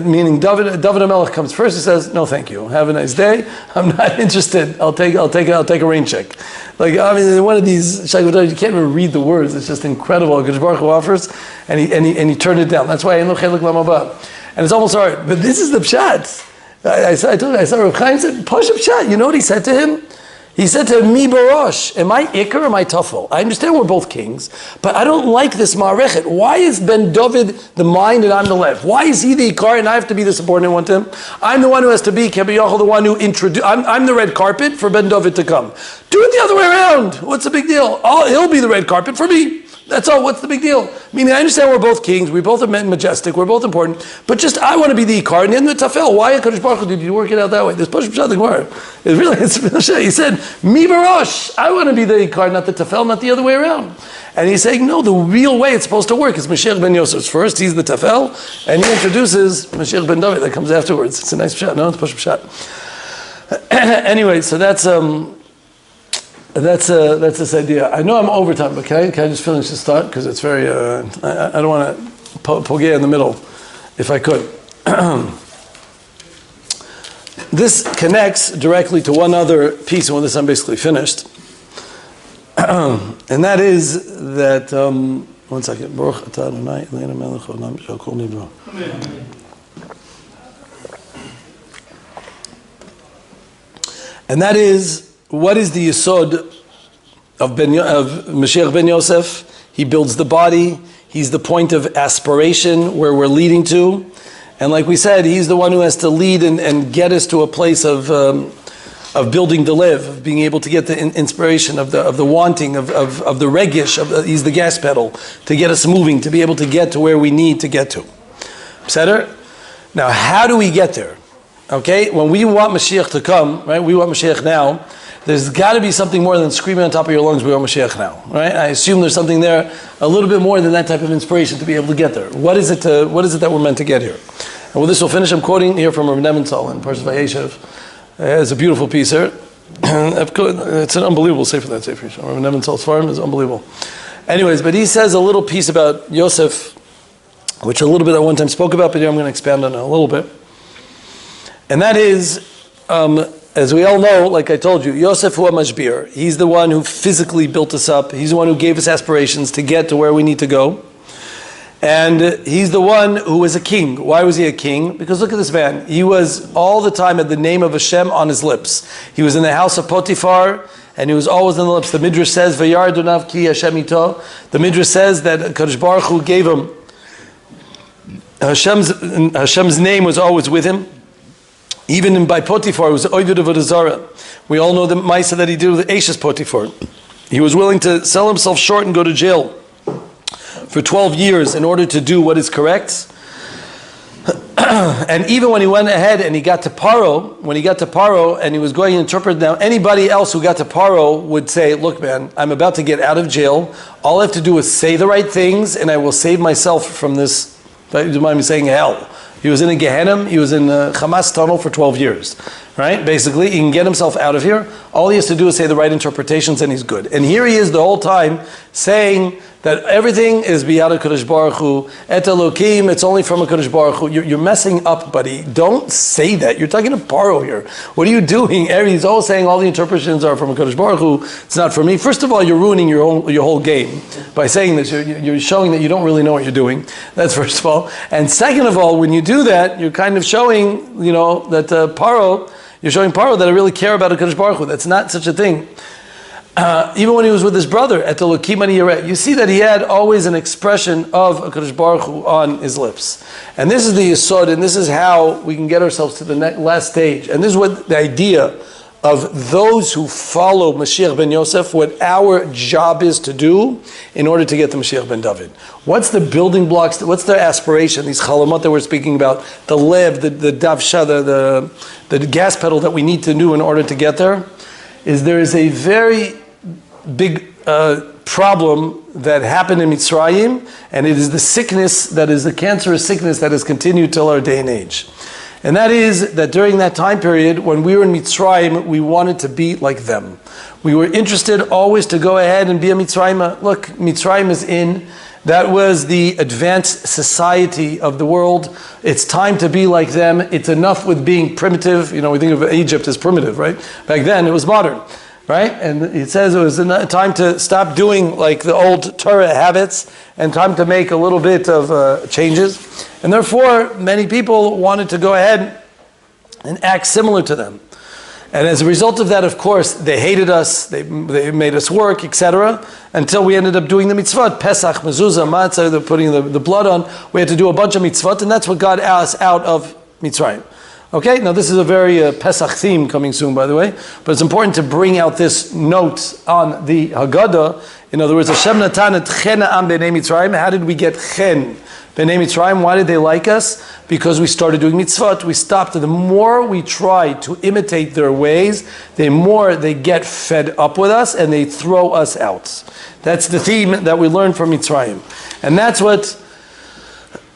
meaning David HaMelech comes first. He says, no, thank you. Have a nice day. I'm not interested. I'll take a rain check. Like, I mean, one of these, you can't even read the words. It's just incredible. Kadosh Baruch Hu offers, and he turned it down. That's why and it's almost hard. But this is the pshat. I saw Reb Chaim said, Pasha pshat. You know what he said to him? He said to him, Mi Barosh, am I Iker or am I Tafel? I understand we're both kings, but I don't like this Ma'arechet. Why is Ben David the mind and I'm the left? Why is he the Ikar and I have to be the subordinate one to him? I'm the one who has to be Kebiyachal, the one who introduced. I'm the red carpet for Ben David to come. Do it the other way around. What's the big deal? He'll be the red carpet for me. That's all. What's the big deal? Meaning, I understand we're both kings. We both are majestic. We're both important. But just, I want to be the Ikar and the Tafel. Why, Kadosh Baruch Hu, did you work it out that way? This Pasha Pshat Gemara. It's he said, Mi Barosh. I want to be the Ikar, not the Tafel, not the other way around. And he's saying, no, the real way it's supposed to work is Mashiach Ben Yosef first. He's the Tafel. And he introduces Mashiach Ben David that comes afterwards. It's a nice Pshat. No, it's Pasha Pshat. Anyway, so that's this idea. I know I'm over time, but can I just finish this thought? Because it's very, I don't want to pogea in the middle, if I could. This connects directly to one other piece, and with this I'm basically finished. And that is that, one second. Baruch atah Adonai Eloheinu melech haolam shehakol nivra. And that is, what is the yesod of Mashiach Ben Yosef? He builds the body. He's the point of aspiration where we're leading to. And like we said, he's the one who has to lead and get us to a place of building the live, of being able to get the inspiration, of the wanting, of the regish. He's the gas pedal to get us moving, to be able to get to where we need to get to. Pseder? Now, how do we get there? Okay, when we want Mashiach to come, right? We want Mashiach now. There's got to be something more than screaming on top of your lungs, we want Mashiach now, right? I assume there's something there, a little bit more than that type of inspiration to be able to get there. What is it that we're meant to get here? And with this we'll finish. I'm quoting here from Rav Nebenzahl in Parshas Vayeshev. It's a beautiful piece here. It's an unbelievable sefer, that sefer. Rav Nebenzahl's farm is unbelievable. Anyways, but he says a little piece about Yosef, which a little bit I one time spoke about, but here I'm going to expand on it a little bit. And that is, as we all know, like I told you, Yosef hu mashbir. He's the one who physically built us up. He's the one who gave us aspirations to get to where we need to go. And he's the one who was a king. Why was he a king? Because look at this man. He was all the time at the name of Hashem on his lips. He was in the house of Potiphar, and he was always on the lips. The Midrash says, Vayar Donav ki Hashem ito. The Midrash says that Kadosh Baruch Hu gave him, Hashem's name was always with him. Even by Potiphar, it was Oived of Zara. We all know the Maisa that he did with Ashes Potiphar. He was willing to sell himself short and go to jail for 12 years in order to do what is correct. And even when he went ahead and he got to Paro, and he was going to interpret, now anybody else who got to Paro would say, look man, I'm about to get out of jail. All I have to do is say the right things and I will save myself from this, do you mind me saying, hell. He was in a Gehenna, he was in a Hamas tunnel for 12 years, right? Basically, he can get himself out of here. All he has to do is say the right interpretations and he's good. And here he is the whole time saying that everything is biyad HaKadosh Baruch Hu, et Elokim, it's only from HaKadosh Baruch Hu. You're messing up, buddy. Don't say that. You're talking to Paro here. What are you doing? He's always saying all the interpretations are from HaKadosh Baruch Hu. It's not for me. First of all, you're ruining your whole game by saying this. You're showing that you don't really know what you're doing. That's first of all. And second of all, when you do that, you're kind of showing, that Paro, you're showing Paro that I really care about HaKadosh Baruch Hu. That's not such a thing. Even when he was with his brother at the Lokim Ani Yireh, you see that he had always an expression of HaKadosh Baruch Hu on his lips. And this is the Yesod, and this is how we can get ourselves to the last stage. And this is what the idea of those who follow Mashiach Ben Yosef, what our job is to do in order to get to Mashiach Ben David. What's the building blocks, what's their aspiration, these chalamot that we're speaking about, the lev, the davsha, the gas pedal that we need to do in order to get there, is there is a very big problem that happened in Mitzrayim, and it is the sickness that is the cancerous sickness that has continued till our day and age. And that is that during that time period, when we were in Mitzrayim, we wanted to be like them. We were interested always to go ahead and be a Mitzrayim. Look, Mitzrayim is in. That was the advanced society of the world. It's time to be like them. It's enough with being primitive. We think of Egypt as primitive, right? Back then, it was modern. Right? And it says it was time to stop doing like the old Torah habits and time to make a little bit of changes. And therefore, many people wanted to go ahead and act similar to them. And as a result of that, of course, they hated us, they made us work, etc. Until we ended up doing the mitzvot, Pesach, Mezuzah, Matzah, they're putting the blood on. We had to do a bunch of mitzvot, and that's what got us out of Mitzrayim. Okay, now this is a very Pesach theme coming soon, by the way, but it's important to bring out this note on the Haggadah. In other words, Hashem natan et chen ha'am b'nei Mitzrayim. How did we get chen b'nei Mitzrayim? Why did they like us? Because we started doing mitzvot. We stopped. The more we try to imitate their ways, the more they get fed up with us and they throw us out. That's the theme that we learned from Mitzrayim, and that's what.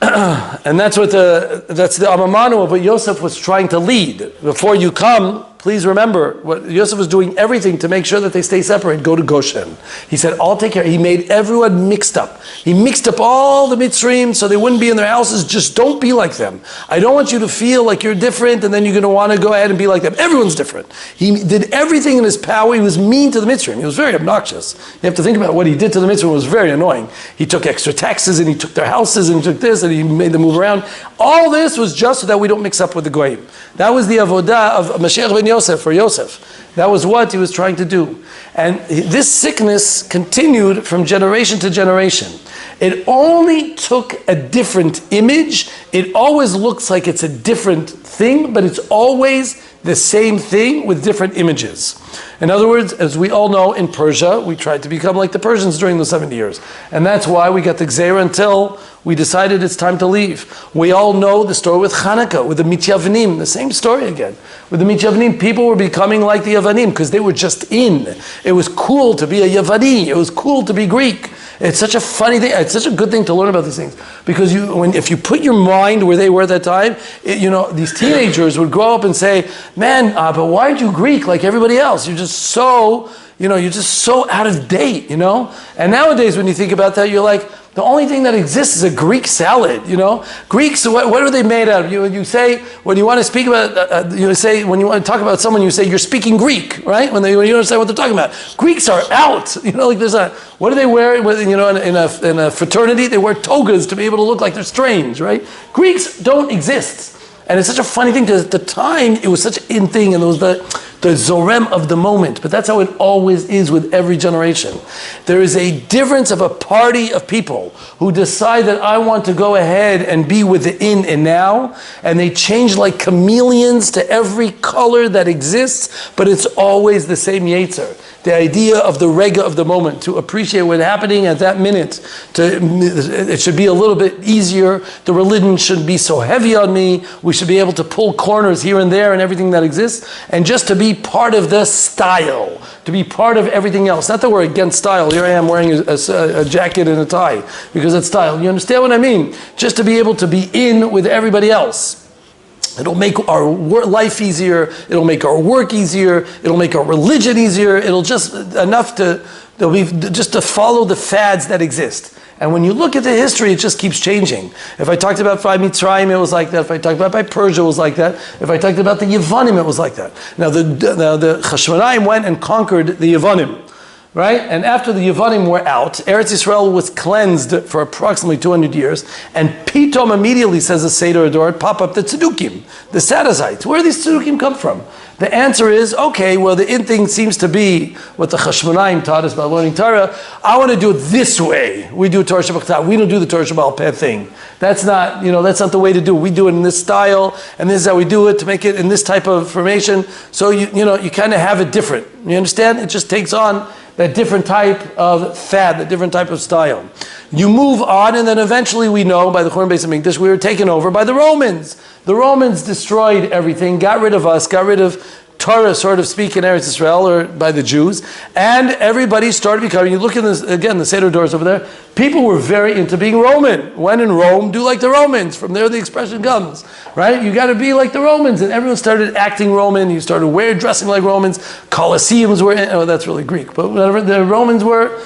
That's the Amamanu of what Yosef was trying to lead. Before you come, please remember, what Yosef was doing everything to make sure that they stay separate. Go to Goshen. He said, I'll take care. He made everyone mixed up. He mixed up all the Mitzrayim so they wouldn't be in their houses. Just don't be like them. I don't want you to feel like you're different and then you're going to want to go ahead and be like them. Everyone's different. He did everything in his power. He was mean to the Mitzrayim. He was very obnoxious. You have to think about what he did to the Mitzrayim. It was very annoying. He took extra taxes and he took their houses and he took this and he made them move around. All this was just so that we don't mix up with the Goyim. That was the avodah of Mashiach Ben Yosef for Yosef. That was what he was trying to do. And this sickness continued from generation to generation. It only took a different image. It always looks like it's a different thing, but it's always the same thing with different images. In other words, as we all know, in Persia, we tried to become like the Persians during the 70 years. And that's why we got the exile until we decided it's time to leave. We all know the story with Hanukkah, with the Mityavanim, the same story again. With the Mityavanim, people were becoming like the Yavanim because they were just in. It was cool to be a Yavani. It was cool to be Greek. It's such a funny thing. It's such a good thing to learn about these things because if you put your mind where they were at that time, these teenagers would grow up and say, "Man, but why aren't you Greek like everybody else? You're just so, you're just so out of date, And nowadays, when you think about that, you're like, the only thing that exists is a Greek salad, Greeks, what are they made out of? You say, when you want to speak about, when you want to talk about someone, you say, you're speaking Greek, right? When you understand what they're talking about. Greeks are out, what do they wear? In a fraternity, they wear togas to be able to look like they're strange, right? Greeks don't exist. And it's such a funny thing because at the time, it was such an in thing and it was the zorem of the moment. But that's how it always is with every generation. There is a difference of a party of people who decide that I want to go ahead and be with the in and now. And they change like chameleons to every color that exists. But it's always the same yetzer. The idea of the rega of the moment, to appreciate what's happening at that minute. It should be a little bit easier. The religion shouldn't be so heavy on me. We should be able to pull corners here and there and everything that exists. And just to be part of the style. To be part of everything else. Not that we're against style. Here I am wearing a jacket and a tie. Because it's style. You understand what I mean? Just to be able to be in with everybody else. It'll make our life easier. It'll make our work easier. It'll make our religion easier. It'll just they'll be just to follow the fads that exist. And when you look at the history, it just keeps changing. If I talked about by Mitzrayim, it was like that. If I talked about by Persia, it was like that. If I talked about the Yevanim, it was like that. Now the Chashmonaim went and conquered the Yevanim. Right? And after the Yevanim were out, Eretz Yisrael was cleansed for approximately 200 years. And Pitom immediately, says the Seder Ador, pop up the Tzedukim, the Sadducites. Where do these Tzedukim come from? The answer is, okay, well, the in thing seems to be what the Chashmonaim taught us about learning Torah. I want to do it this way. We do Torah Shabbat. We don't do the Torah Shabbat Peh thing. That's not, that's not the way to do it. We do it in this style, and this is how we do it to make it in this type of formation. So, you kind of have it different. You understand? It just takes on that different type of fad, that different type of style. You move on, and then eventually we know, by the Churban Beis Hamikdash, we were taken over by the Romans. The Romans destroyed everything, got rid of us, got rid of Torah, sort of speak, in Eretz Yisrael, or by the Jews, and everybody started becoming, you look at this, again, the Seder doors over there, people were very into being Roman. When in Rome, do like the Romans. From there the expression comes, right? You got to be like the Romans, and everyone started acting Roman, you started dressing like Romans, Colosseums were, that's really Greek, but whatever, the Romans were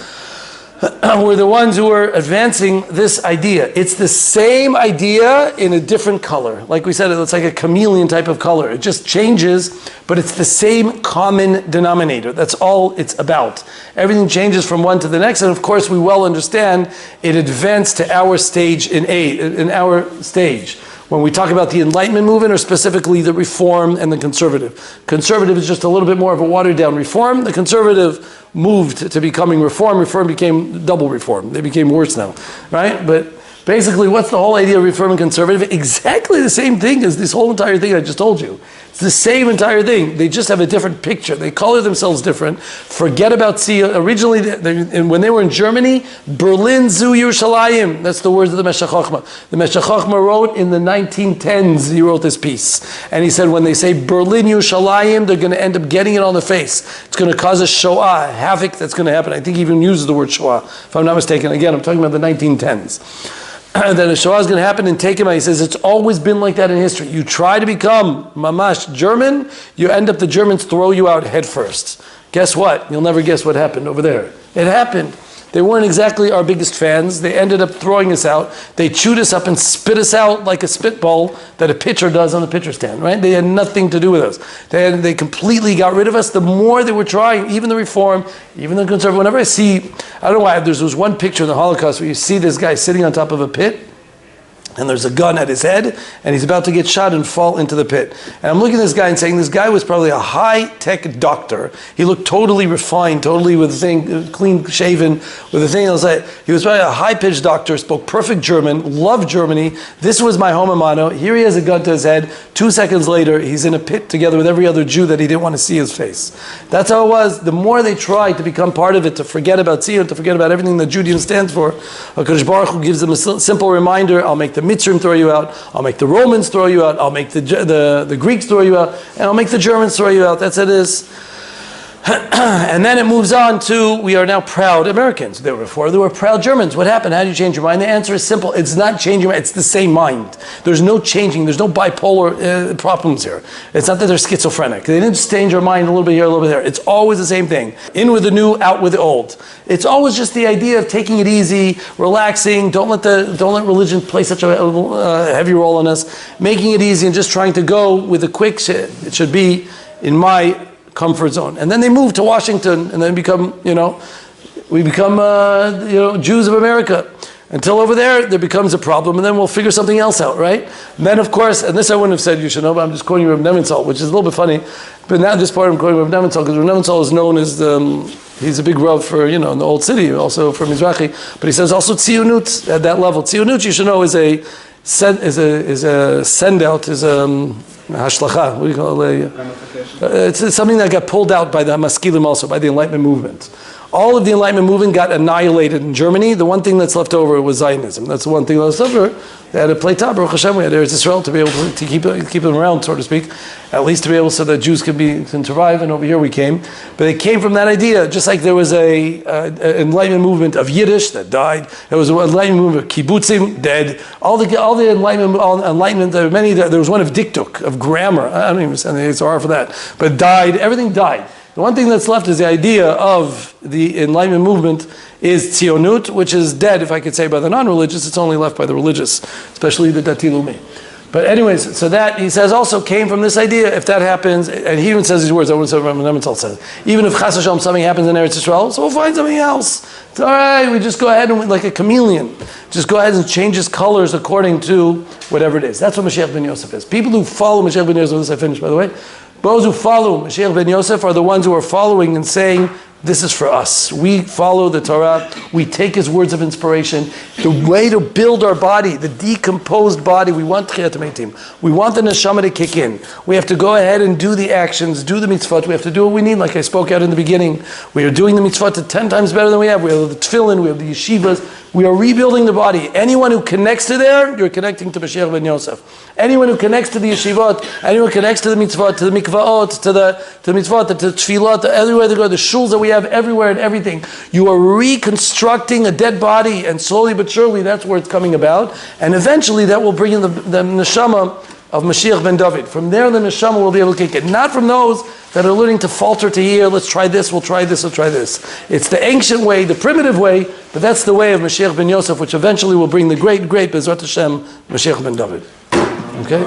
the ones who were advancing this idea. It's the same idea in a different color. Like we said, it's like a chameleon type of color. It just changes, but it's the same common denominator. That's all it's about. Everything changes from one to the next, and of course we well understand it advanced to our stage in our stage. When we talk about the Enlightenment movement, or specifically the Reform and the Conservative. Conservative is just a little bit more of a watered down Reform. The Conservative moved to becoming Reform. Reform became double Reform. They became worse now, right? But basically, what's the whole idea of Reform and Conservative? Exactly the same thing as this whole entire thing I just told you. It's the same entire thing. They just have a different picture. They color themselves different. Forget about originally, when they were in Germany, Berlin zu Yerushalayim. That's the words of the Meshech Chochmah. The Meshech Chochmah wrote in the 1910s, he wrote this piece. And he said, when they say Berlin Yerushalayim, they're going to end up getting it on the face. It's going to cause a Shoah, a havoc that's going to happen. I think he even uses the word Shoah, if I'm not mistaken. Again, I'm talking about the 1910s. that a Shoah is going to happen and take him out. He says it's always been like that in history. You try to become mamash German, you end up the Germans throw you out head first. Guess what? You'll never guess what happened over there. It happened. They weren't exactly our biggest fans. They ended up throwing us out. They chewed us up and spit us out like a spitball that a pitcher does on the pitcher stand, right? They had nothing to do with us. They completely got rid of us. The more they were trying, even the Reform, even the Conservative, whenever I see, I don't know why, there was one picture in the Holocaust where you see this guy sitting on top of a pit, and there's a gun at his head, and he's about to get shot and fall into the pit. And I'm looking at this guy and saying, this guy was probably a high-tech doctor. He looked totally refined, totally with the thing, clean shaven, with the thing. I was like, he was probably a high-pitched doctor, spoke perfect German, loved Germany. This was my home mano. Here he has a gun to his head. 2 seconds later, he's in a pit together with every other Jew that he didn't want to see his face. That's how it was. The more they tried to become part of it, to forget about Tziyun, to forget about everything that Judaism stands for, HaKadosh Baruch Hu gives them a simple reminder, I'll make the Mitzrim throw you out, I'll make the Romans throw you out, I'll make the Greeks throw you out, and I'll make the Germans throw you out. That's it is. And then it moves on to, we are now proud Americans. There were proud Germans. What happened? How do you change your mind? The answer is simple. It's not changing your mind. It's the same mind. There's no changing. There's no bipolar problems here. It's not that they're schizophrenic. They didn't just change their mind a little bit here, a little bit there. It's always the same thing. In with the new, out with the old. It's always just the idea of taking it easy, relaxing. Don't let religion play such a heavy role on us. Making it easy and just trying to go with a quick shit. It should be in my comfort zone. And then they move to Washington and then become, we become, Jews of America. Until over there becomes a problem, and then we'll figure something else out, right? And then, of course, and this I wouldn't have said you should know, but I'm just quoting Reb Nebenzahl, which is a little bit funny. But now at this part I'm quoting Reb Nebenzahl, because Reb Nebenzahl is known as, he's a big Rav for, in the old city, also for Mizrahi. But he says also Tzionut at that level. Tzionut, you should know, is a send out, is a hashlacha. What do you call it? It's something that got pulled out by the Maskilim also, by the Enlightenment movement. All of the Enlightenment movement got annihilated in Germany. The one thing that's left over was Zionism. That's the one thing that was left over. They had to play top, Baruch Hashem, we had Eretz Israel to be able to keep them around, so to speak, at least to be able so that Jews can survive, and over here we came. But it came from that idea, just like there was an Enlightenment movement of Yiddish that died, there was an Enlightenment movement of Kibbutzim, dead, all the Enlightenment, there was one of Diktuk, of grammar, I don't even understand the Zohar for that, but died, everything died. The one thing that's left is the idea of the Enlightenment movement is Tzionut, which is dead, if I could say, by the non-religious. It's only left by the religious, especially the Dati Lumi. But anyways, so that, he says, also came from this idea, if that happens, and he even says these words, I wouldn't say what Nebenzahl says, even if Chas Hashem something happens in Eretz Yisrael, so we'll find something else. It's all right, we just go ahead and, like a chameleon, just go ahead and change his colors according to whatever it is. That's what Mashiach Ben Yosef is. People who follow Mashiach Ben Yosef, this I finished by the way, those who follow Mashiach Ben Yosef are the ones who are following and saying, this is for us. We follow the Torah. We take his words of inspiration. The way to build our body, the decomposed body, we want Tchiyat Meitim. We want the neshama to kick in. We have to go ahead and do the actions, do the mitzvot. We have to do what we need, like I spoke out in the beginning. We are doing the mitzvot 10 times better than we have. We have the tefillin, we have the yeshivas. We are rebuilding the body. Anyone who connects to there, you're connecting to Mashiach Ben Yosef. Anyone who connects to the yeshivot, anyone who connects to the mitzvot, to the mikvaot, to the mitzvot, to the tefillot, everywhere they go, the shuls that we have everywhere and everything. You are reconstructing a dead body, and slowly but surely that's where it's coming about. And eventually that will bring in the neshama of Mashiach ben David. From there the neshama will be able to kick it. Not from those that are learning to falter to here, let's try this, we'll try this, we'll try this. It's the ancient way, the primitive way, but that's the way of Mashiach ben Yosef, which eventually will bring the great, Bezrat Hashem, Mashiach ben David. Okay?